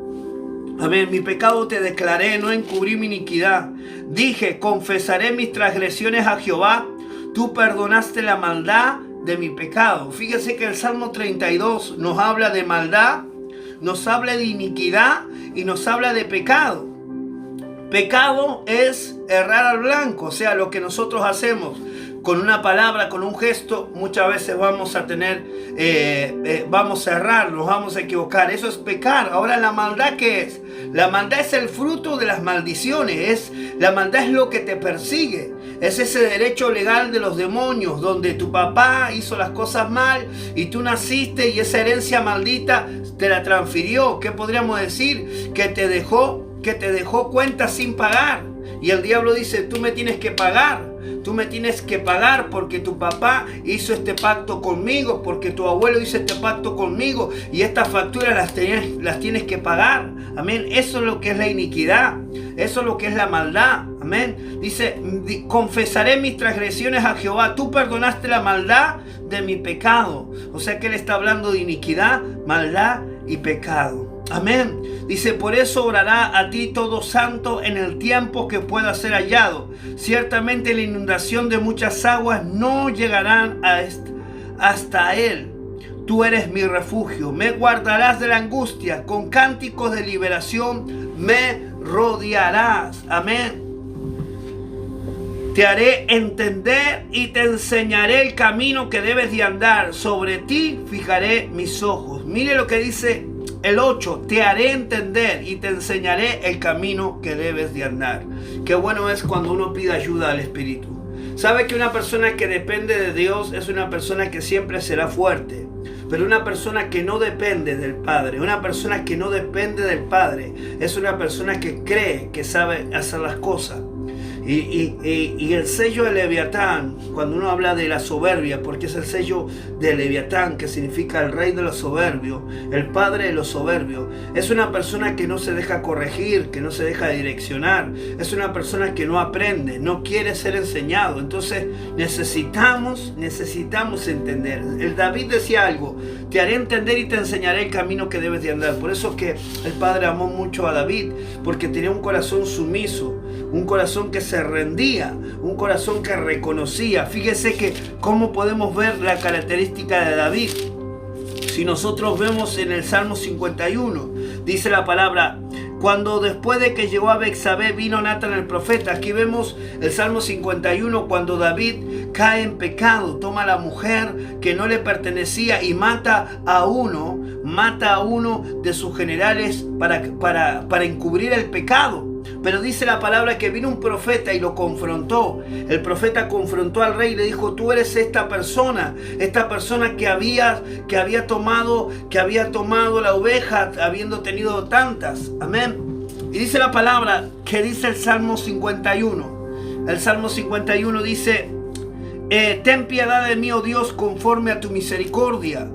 Amén. Mi pecado te declaré, no encubrí mi iniquidad. Dije, confesaré mis transgresiones a Jehová. Tú perdonaste la maldad de mi pecado. Fíjese que el Salmo 32 nos habla de maldad, nos habla de iniquidad y nos habla de pecado. Pecado es errar al blanco, o sea, lo que nosotros hacemos con una palabra, con un gesto, muchas veces vamos a tener, vamos a errar, nos vamos a equivocar. Eso es pecar. Ahora, ¿la maldad qué es? La maldad es el fruto de las maldiciones. La maldad es lo que te persigue. Es ese derecho legal de los demonios, donde tu papá hizo las cosas mal y tú naciste y esa herencia maldita te la transfirió. ¿Qué podríamos decir? Que te dejó cuentas sin pagar. Y el diablo dice, tú me tienes que pagar. Tú me tienes que pagar porque tu papá hizo este pacto conmigo, porque tu abuelo hizo este pacto conmigo y estas facturas las tienes que pagar. Amén. Eso es lo que es la iniquidad. Eso es lo que es la maldad. Amén. Dice, confesaré mis transgresiones a Jehová. Tú perdonaste la maldad de mi pecado. O sea que él está hablando de iniquidad, maldad y pecado. Amén. Dice, por eso orará a ti todo santo en el tiempo que pueda ser hallado. Ciertamente la inundación de muchas aguas no llegarán hasta él. Tú eres mi refugio. Me guardarás de la angustia. Con cánticos de liberación me rodearás. Amén. Te haré entender y te enseñaré el camino que debes de andar. Sobre ti fijaré mis ojos. Mire lo que dice el 8, te haré entender y te enseñaré el camino que debes de andar. Qué bueno es cuando uno pide ayuda al Espíritu. Sabe que una persona que depende de Dios es una persona que siempre será fuerte. Pero una persona que no depende del Padre, una persona que no depende del Padre, es una persona que cree que sabe hacer las cosas. Y el sello de Leviatán, cuando uno habla de la soberbia, porque es el sello de Leviatán, que significa el rey de los soberbios, el padre de los soberbios, es una persona que no se deja corregir, que no se deja direccionar, es una persona que no aprende, no quiere ser enseñado. Entonces necesitamos entender. El David decía algo, te haré entender y te enseñaré el camino que debes de andar. Por eso es que el Padre amó mucho a David, porque tenía un corazón sumiso, un corazón que se rendía, un corazón que reconocía. Fíjese que cómo podemos ver la característica de David. Si nosotros vemos en el Salmo 51, dice la palabra, cuando después de que llegó a Betsabé vino Natán el profeta. Aquí vemos el Salmo 51 cuando David cae en pecado, toma a la mujer que no le pertenecía y mata a uno de sus generales para encubrir el pecado. Pero dice la palabra que vino un profeta y lo confrontó. El profeta confrontó al rey y le dijo, tú eres esta persona que había tomado la oveja, habiendo tenido tantas. Amén. Y dice la palabra que dice el Salmo 51. El Salmo 51 dice, ten piedad de mí, oh Dios, conforme a tu misericordia.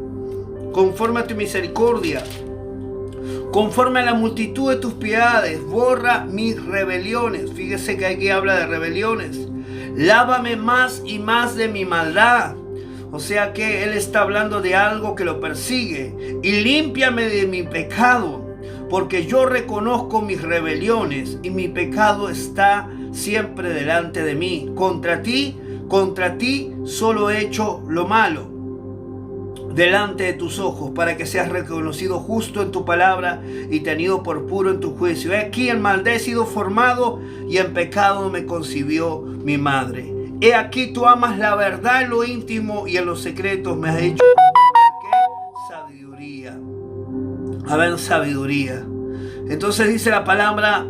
Conforme a tu misericordia. Conforme a la multitud de tus piedades, borra mis rebeliones. Fíjese que aquí habla de rebeliones. Lávame más y más de mi maldad. O sea que él está hablando de algo que lo persigue. Y límpiame de mi pecado, porque yo reconozco mis rebeliones y mi pecado está siempre delante de mí. Contra ti solo he hecho lo malo delante de tus ojos, para que seas reconocido justo en tu palabra y tenido por puro en tu juicio. He aquí en maldad he sido formado y en pecado me concibió mi madre. He aquí tú amas la verdad en lo íntimo y en los secretos me has hecho comprender que Amén, sabiduría. Entonces dice la palabra,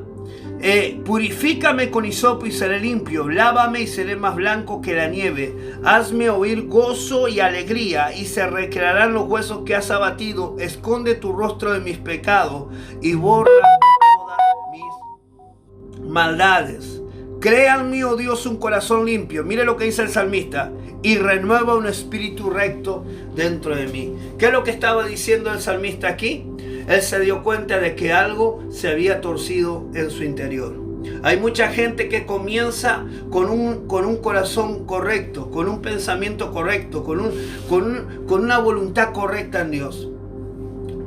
purifícame con hisopo y seré limpio, lávame y seré más blanco que la nieve, hazme oír gozo y alegría, y se recrearán los huesos que has abatido, esconde tu rostro de mis pecados y borra todas mis maldades. Crea en mí, oh Dios, un corazón limpio. Mire lo que dice el salmista. Y renueva un espíritu recto dentro de mí. ¿Qué es lo que estaba diciendo el salmista aquí? Él se dio cuenta de que algo se había torcido en su interior. Hay mucha gente que comienza con un corazón correcto, con un pensamiento correcto, con una voluntad correcta en Dios.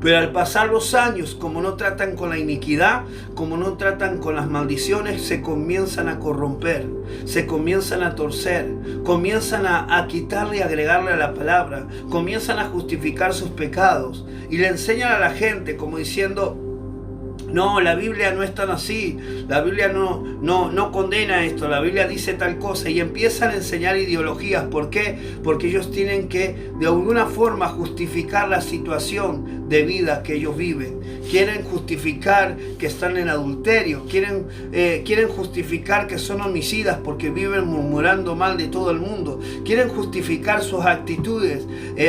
Pero al pasar los años, como no tratan con la iniquidad, como no tratan con las maldiciones, se comienzan a corromper, se comienzan a torcer, comienzan a quitarle y agregarle a la palabra, comienzan a justificar sus pecados y le enseñan a la gente como diciendo: no, la Biblia no es tan así, la Biblia no condena esto, la Biblia dice tal cosa, y empiezan a enseñar ideologías. ¿Por qué? Porque ellos tienen que de alguna forma justificar la situación de vida que ellos viven. Quieren justificar que están en adulterio, quieren justificar que son homicidas porque viven murmurando mal de todo el mundo, quieren justificar sus actitudes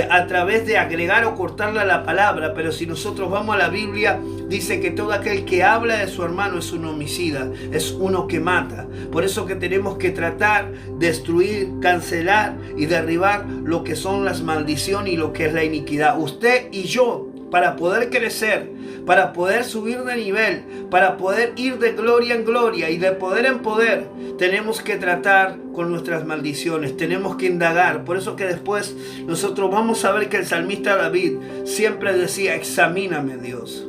a través de agregar o cortarle a la palabra. Pero si nosotros vamos a la Biblia, dice que todo aquel que habla de su hermano es un homicida, es uno que mata. Por eso que tenemos que tratar, destruir, cancelar y derribar lo que son las maldiciones y lo que es la iniquidad. Usted y yo, para poder crecer, para poder subir de nivel, para poder ir de gloria en gloria y de poder en poder, tenemos que tratar con nuestras maldiciones, tenemos que indagar. Por eso que después nosotros vamos a ver que el salmista David siempre decía: examíname, Dios,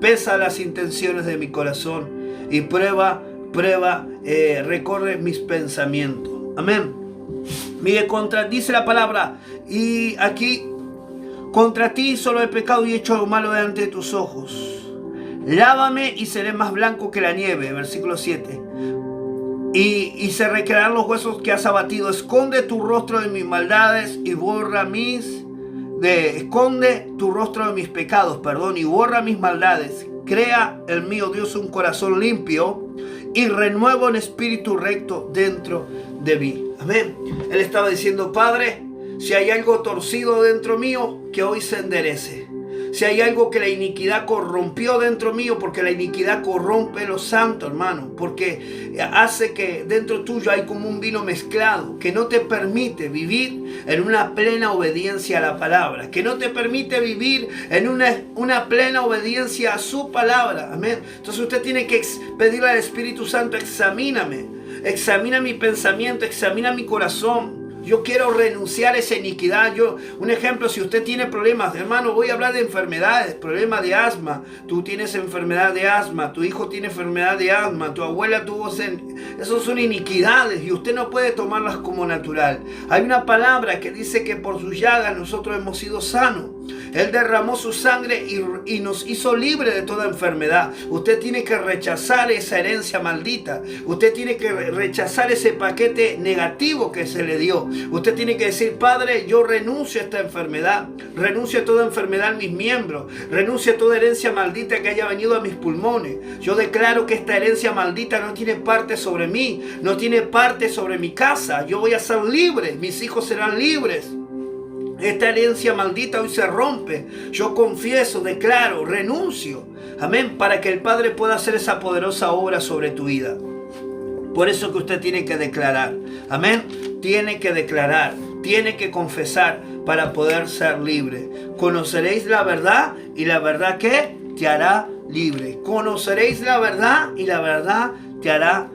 pesa las intenciones de mi corazón y prueba, recorre mis pensamientos. Amén. Mire, dice la palabra, y aquí: contra ti solo he pecado y he hecho lo malo delante de tus ojos. Lávame y seré más blanco que la nieve. Versículo 7. Y se recrearán los huesos que has abatido. Esconde tu rostro de mis maldades y borra esconde tu rostro de mis pecados, y borra mis maldades. Crea en mí, oh Dios, un corazón limpio y renueva un espíritu recto dentro de mí. Amén. Él estaba diciendo: Padre, si hay algo torcido dentro mío, que hoy se enderece. Si hay algo que la iniquidad corrompió dentro mío, porque la iniquidad corrompe lo santo, hermano, porque hace que dentro tuyo hay como un vino mezclado, que no te permite vivir en una plena obediencia a la palabra, que no te permite vivir en una plena obediencia a su palabra. Amén. Entonces usted tiene que pedirle al Espíritu Santo: examíname, examina mi pensamiento, examina mi corazón. Yo quiero renunciar a esa iniquidad. Un ejemplo, si usted tiene problemas, hermano, voy a hablar de enfermedades, problemas de asma. Tú tienes enfermedad de asma, tu hijo tiene enfermedad de asma, tu abuela tuvo... Esos son iniquidades y usted no puede tomarlas como natural. Hay una palabra que dice que por sus llagas nosotros hemos sido sanos. Él derramó su sangre y nos hizo libre de toda enfermedad. Usted tiene que rechazar esa herencia maldita. Usted tiene que rechazar ese paquete negativo que se le dio. Usted tiene que decir: Padre, yo renuncio a esta enfermedad. Renuncio a toda enfermedad en mis miembros. Renuncio a toda herencia maldita que haya venido a mis pulmones. Yo declaro que esta herencia maldita no tiene parte sobre mí. No tiene parte sobre mi casa. Yo voy a ser libre. Mis hijos serán libres. Esta herencia maldita hoy se rompe. Yo confieso, declaro, renuncio. Amén. Para que el Padre pueda hacer esa poderosa obra sobre tu vida. Por eso que usted tiene que declarar. Amén. Tiene que declarar. Tiene que confesar para poder ser libre. Conoceréis la verdad y la verdad ¿qué? Te hará libre. Conoceréis la verdad y la verdad te hará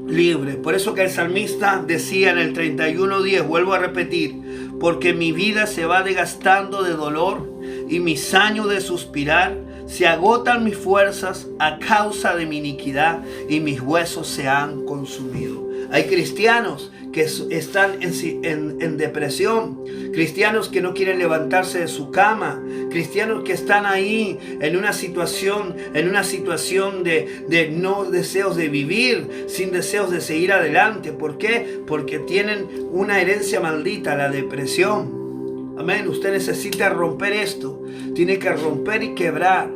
libre. Por eso que el salmista decía en el 31:10, vuelvo a repetir: porque mi vida se va desgastando de dolor y mis años de suspirar, se agotan mis fuerzas a causa de mi iniquidad y mis huesos se han consumido. Hay cristianos que están en depresión, cristianos que no quieren levantarse de su cama, cristianos que están ahí en una situación de no deseos de vivir, sin deseos de seguir adelante. ¿Por qué? Porque tienen una herencia maldita, la depresión. Amén. Usted necesita romper esto. Tiene que romper y quebrar.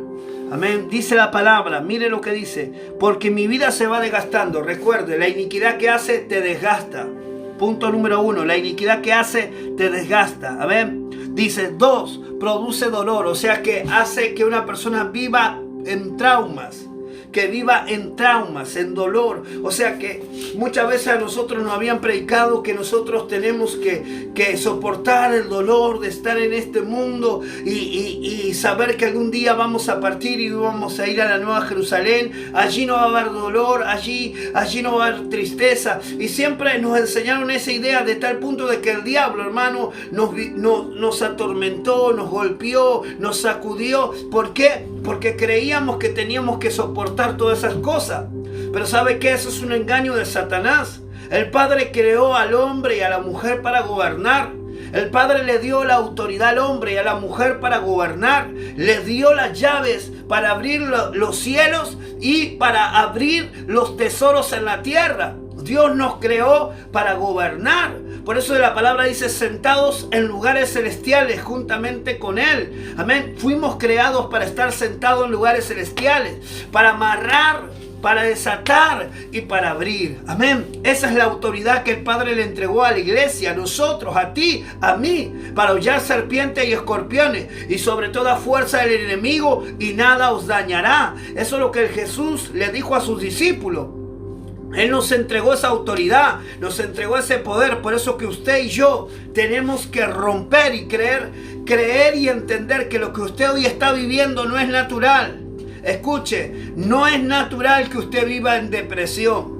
Amén. Dice la palabra, mire lo que dice. Porque mi vida se va desgastando. Recuerde, la iniquidad que hace te desgasta. Punto número 1. La iniquidad que hace te desgasta. Amén. Dice 2. Produce dolor. O sea que hace que una persona viva en traumas. Que viva en traumas, en dolor. O sea que muchas veces a nosotros nos habían predicado que nosotros tenemos que soportar el dolor de estar en este mundo y saber que algún día vamos a partir y vamos a ir a la Nueva Jerusalén. Allí no va a haber dolor, allí no va a haber tristeza. Y siempre nos enseñaron esa idea de tal punto de que el diablo, hermano, nos atormentó, nos golpeó, nos sacudió. ¿Por qué? Porque creíamos que teníamos que soportar todas esas cosas. Pero ¿sabe qué? Eso es un engaño de Satanás. El Padre creó al hombre y a la mujer para gobernar. El Padre le dio la autoridad al hombre y a la mujer para gobernar. Le dio las llaves para abrir los cielos y para abrir los tesoros en la tierra. Dios nos creó para gobernar. Por eso la palabra dice sentados en lugares celestiales juntamente con Él. Amén. Fuimos creados para estar sentados en lugares celestiales, para amarrar, para desatar y para abrir. Amén. Esa es la autoridad que el Padre le entregó a la iglesia, a nosotros, a ti, a mí, para hollar serpientes y escorpiones y sobre toda fuerza del enemigo, y nada os dañará. Eso es lo que Jesús le dijo a sus discípulos. Él nos entregó esa autoridad, nos entregó ese poder. Por eso que usted y yo tenemos que romper y creer y entender que lo que usted hoy está viviendo no es natural. Escuche, no es natural que usted viva en depresión.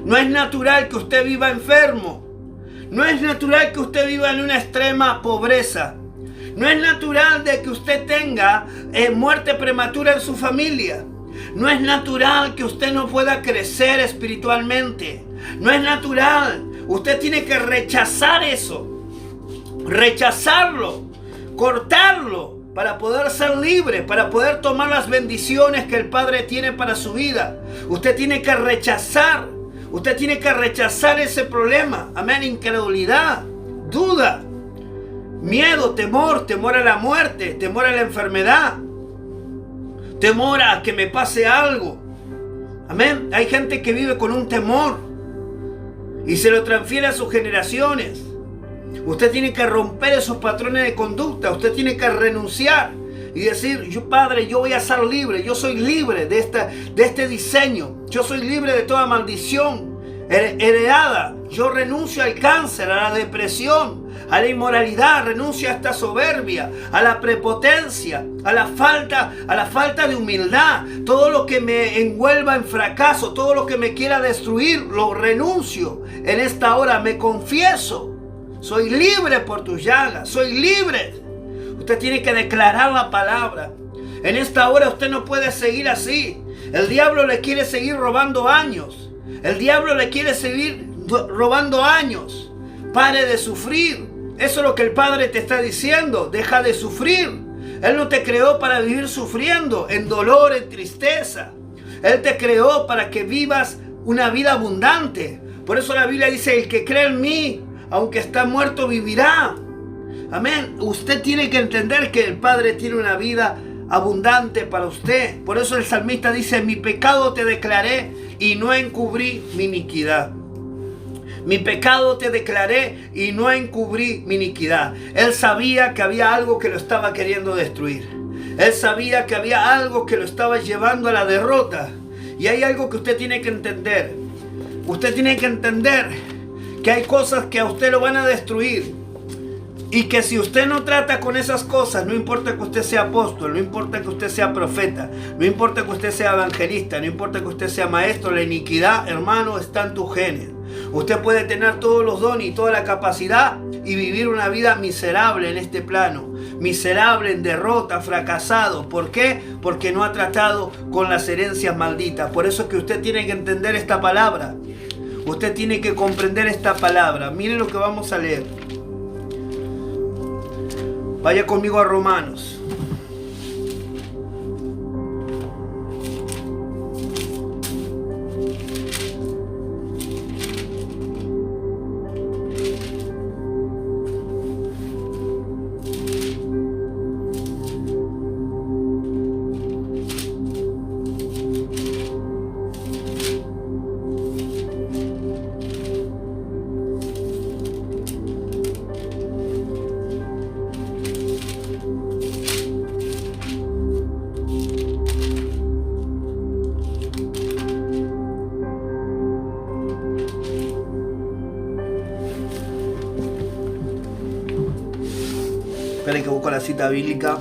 No es natural que usted viva enfermo. No es natural que usted viva en una extrema pobreza. No es natural de que usted tenga muerte prematura en su familia. No es natural que usted no pueda crecer espiritualmente. No es natural. Usted tiene que rechazar eso. Rechazarlo. Cortarlo. Para poder ser libre. Para poder tomar las bendiciones que el Padre tiene para su vida. Usted tiene que rechazar. Usted tiene que rechazar ese problema. Amén. Incredulidad. Duda. Miedo. Temor a la muerte. Temor a la enfermedad. Temor a que me pase algo. Amén. Hay gente que vive con un temor y se lo transfiere a sus generaciones. Usted tiene que romper esos patrones de conducta. Usted tiene que renunciar y decir, Padre, yo voy a ser libre. Yo soy libre de este diseño. Yo soy libre de toda maldición heredada. Yo renuncio al cáncer, a la depresión, a la inmoralidad, renuncio a esta soberbia, a la prepotencia, a la falta de humildad. Todo lo que me envuelva en fracaso, todo lo que me quiera destruir, lo renuncio. En esta hora me confieso. Soy libre por tus llagas, soy libre. Usted tiene que declarar la palabra. En esta hora usted no puede seguir así. El diablo le quiere seguir robando años. El diablo le quiere seguir robando años. Pare de sufrir. Eso es lo que el Padre te está diciendo. Deja de sufrir. Él no te creó para vivir sufriendo, en dolor, en tristeza. Él te creó para que vivas una vida abundante. Por eso la Biblia dice, el que cree en mí, aunque está muerto, vivirá. Amén. Usted tiene que entender que el Padre tiene una vida abundante para usted. Por eso el salmista dice, mi pecado te declaré y no encubrí mi iniquidad. Mi pecado te declaré y no encubrí mi iniquidad. Él sabía que había algo que lo estaba queriendo destruir. Él sabía que había algo que lo estaba llevando a la derrota. Y hay algo que usted tiene que entender. Usted tiene que entender que hay cosas que a usted lo van a destruir. Y que si usted no trata con esas cosas, no importa que usted sea apóstol, no importa que usted sea profeta, no importa que usted sea evangelista, no importa que usted sea maestro, la iniquidad, hermano, está en tus genes. Usted puede tener todos los dones y toda la capacidad y vivir una vida miserable en este plano. Miserable, en derrota, fracasado. ¿Por qué? Porque no ha tratado con las herencias malditas. Por eso es que usted tiene que entender esta palabra. Usted tiene que comprender esta palabra. Miren lo que vamos a leer. Vaya conmigo a Romanos. Esperen que busco la cita bíblica.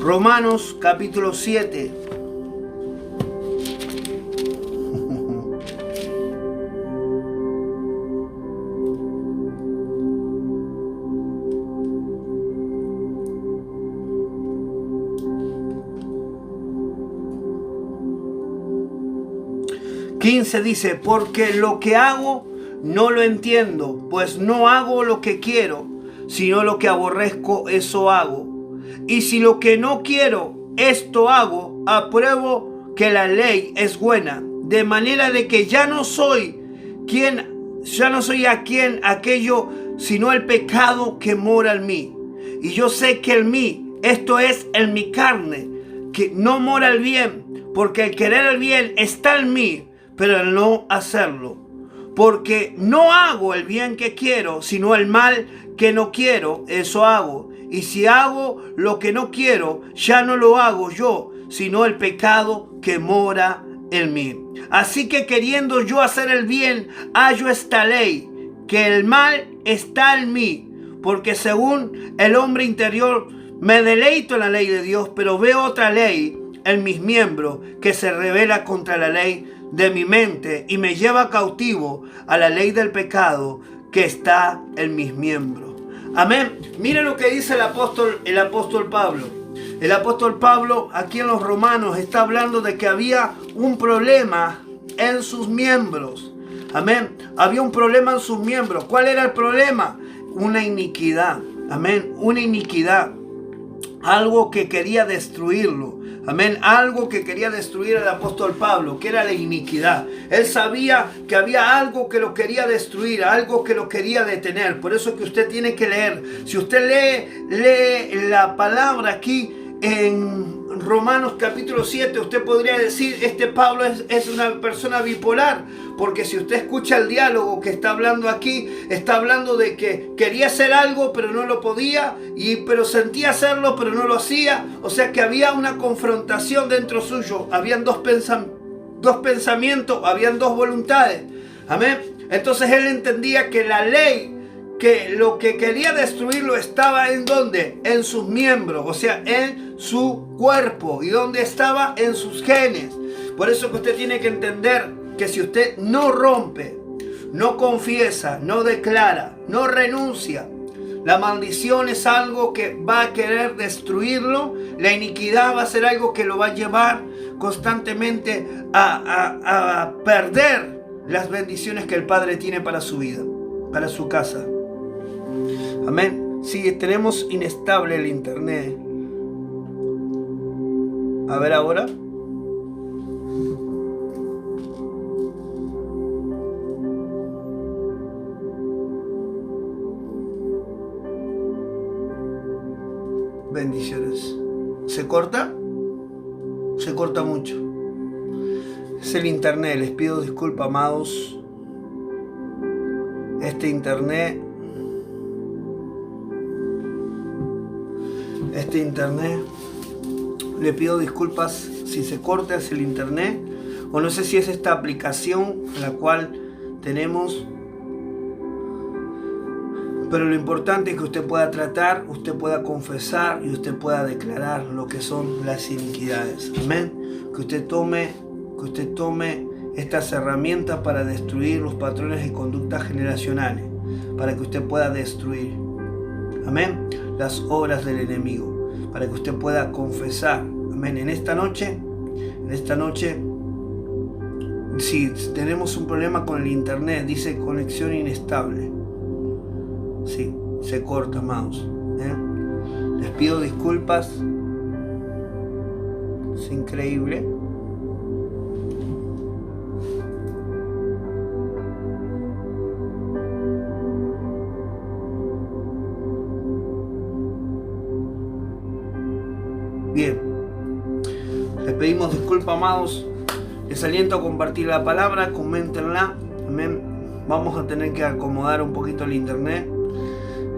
Romanos capítulo 7. Dice, porque lo que hago no lo entiendo, pues no hago lo que quiero, sino lo que aborrezco, eso hago. Y si lo que no quiero, esto hago, apruebo que la ley es buena, de manera de que ya no soy aquello, sino el pecado que mora en mí. Y yo sé que en mí, esto es en mi carne, que no mora el bien, porque el querer el bien está en mí, pero el no hacerlo. Porque no hago el bien que quiero, sino el mal que no quiero, eso hago. Y si hago lo que no quiero, ya no lo hago yo, sino el pecado que mora en mí. Así que queriendo yo hacer el bien, hallo esta ley, que el mal está en mí. Porque según el hombre interior, me deleito en la ley de Dios, pero veo otra ley en mis miembros que se rebela contra la ley de mi mente y me lleva cautivo a la ley del pecado que está en mis miembros. Amén. Mire lo que dice el apóstol Pablo. El apóstol Pablo aquí en los Romanos está hablando de que había un problema en sus miembros. Amén. Había un problema en sus miembros. ¿Cuál era el problema? Una iniquidad. Amén. Una iniquidad. Algo que quería destruirlo. Amén. Algo que quería destruir al apóstol Pablo, que era la iniquidad. Él sabía que había algo que lo quería destruir, algo que lo quería detener. Por eso que usted tiene que leer. Si usted lee la palabra aquí en Romanos capítulo 7, usted podría decir, este Pablo es una persona bipolar. Porque si usted escucha el diálogo que está hablando aquí, está hablando de que quería hacer algo pero no lo podía, pero sentía hacerlo pero no lo hacía. O sea que había una confrontación dentro suyo. Habían dos pensamientos, habían dos voluntades. Amén. Entonces él entendía que la ley, que lo que quería destruirlo estaba en ¿dónde? En sus miembros, o sea, en su cuerpo. ¿Y dónde estaba? En sus genes. Por eso que usted tiene que entender que si usted no rompe, no confiesa, no declara, no renuncia, la maldición es algo que va a querer destruirlo. La iniquidad va a ser algo que lo va a llevar constantemente a perder las bendiciones que el Padre tiene para su vida, para su casa. Amén. Si tenemos inestable el internet. A ver ahora. Bendiciones. ¿Se corta? Se corta mucho. Es el internet. Les pido disculpas, amados. Este internet. Le pido disculpas si se corta, es el internet. O no sé si es esta aplicación la cual tenemos. Pero lo importante es que usted pueda tratar, usted pueda confesar y usted pueda declarar lo que son las iniquidades. Amén. Que usted tome estas herramientas para destruir los patrones de conductas generacionales. Para que usted pueda destruir. Amén. Las obras del enemigo. Para que usted pueda confesar. Amén. En esta noche, si tenemos un problema con el internet, dice conexión inestable. Sí, se corta, amados. Les pido disculpas. Es increíble. Bien. Les pedimos disculpas, amados. Les aliento a compartir la palabra, coméntenla. Amén. Vamos a tener que acomodar un poquito el internet.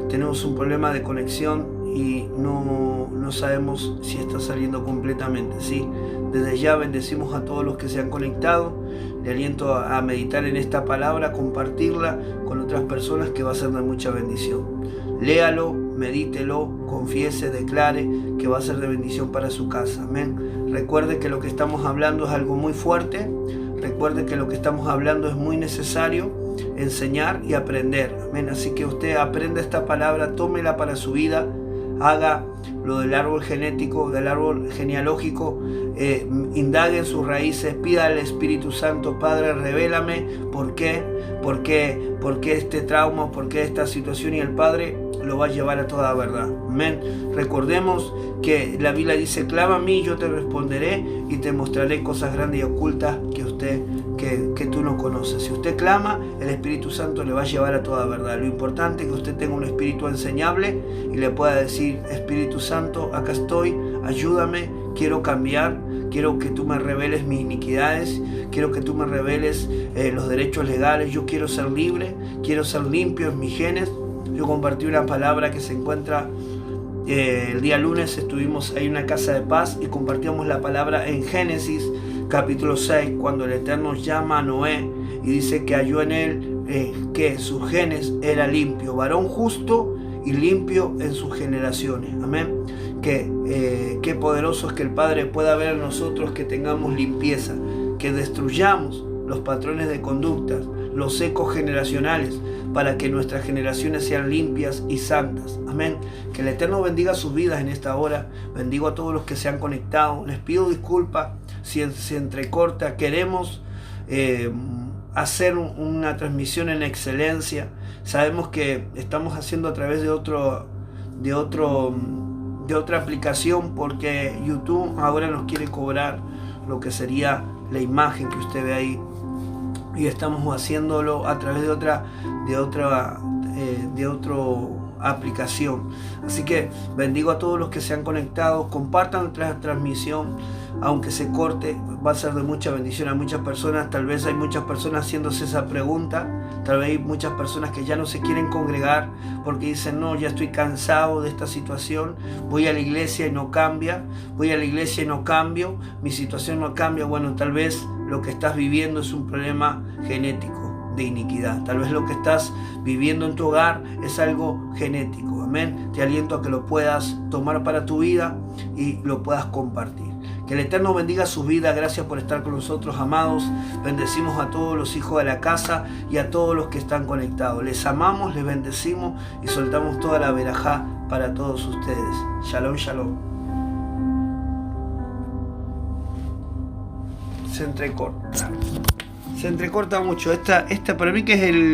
Tenemos un problema de conexión y no sabemos si está saliendo completamente, ¿sí? Desde ya bendecimos a todos los que se han conectado. Le aliento a meditar en esta palabra, compartirla con otras personas, que va a ser de mucha bendición. Léalo, medítelo, confiese, declare, que va a ser de bendición para su casa. Amén. Recuerde que lo que estamos hablando es algo muy fuerte. Recuerde que lo que estamos hablando es muy necesario enseñar y aprender. Amén. Así que usted aprenda esta palabra, tómela para su vida, haga lo del árbol genético, del árbol genealógico, indague en sus raíces, pida al Espíritu Santo: Padre, revélame por qué este trauma, por qué esta situación, y el Padre lo va a llevar a toda verdad. Amén. Recordemos que la Biblia dice: clama a mí, yo te responderé y te mostraré cosas grandes y ocultas que tú no conoces. Si usted clama, el Espíritu Santo le va a llevar a toda verdad. Lo importante es que usted tenga un espíritu enseñable y le pueda decir: Espíritu Santo, acá estoy, ayúdame, quiero cambiar, quiero que tú me reveles mis iniquidades, quiero que tú me reveles los derechos legales, yo quiero ser libre, quiero ser limpio en mis genes. Yo compartí una palabra que se encuentra el día lunes, estuvimos ahí en una casa de paz y compartíamos la palabra en Génesis capítulo 6, cuando el Eterno llama a Noé y dice que halló en él que sus genes era limpio, varón justo y limpio en sus generaciones. Amén. Qué poderoso es que el Padre pueda ver en nosotros que tengamos limpieza, que destruyamos los patrones de conductas, los ecos generacionales, para que nuestras generaciones sean limpias y santas. Amén. Que el Eterno bendiga sus vidas en esta hora. Bendigo a todos los que se han conectado. Les pido disculpas si se entrecorta. Queremos hacer una transmisión en excelencia. Sabemos que estamos haciendo a través de otra aplicación, porque YouTube ahora nos quiere cobrar lo que sería la imagen que usted ve ahí, y estamos haciéndolo a través de otra aplicación. Así que bendigo a todos los que se han conectado. Compartan nuestra transmisión, aunque se corte, va a ser de mucha bendición a muchas personas. Tal vez hay muchas personas haciéndose esa pregunta. Tal vez hay muchas personas que ya no se quieren congregar porque dicen: no, ya estoy cansado de esta situación, voy a la iglesia y no cambia, voy a la iglesia y no cambio, mi situación no cambia. Bueno, tal vez lo que estás viviendo es un problema genético de iniquidad. Tal vez lo que estás viviendo en tu hogar es algo genético. Amén. Te aliento a que lo puedas tomar para tu vida y lo puedas compartir. Que el Eterno bendiga su vida. Gracias por estar con nosotros, amados. Bendecimos a todos los hijos de la casa y a todos los que están conectados. Les amamos, les bendecimos y soltamos toda la verajá para todos ustedes. Shalom, shalom. Se entrecorta mucho. Esta para mí que es el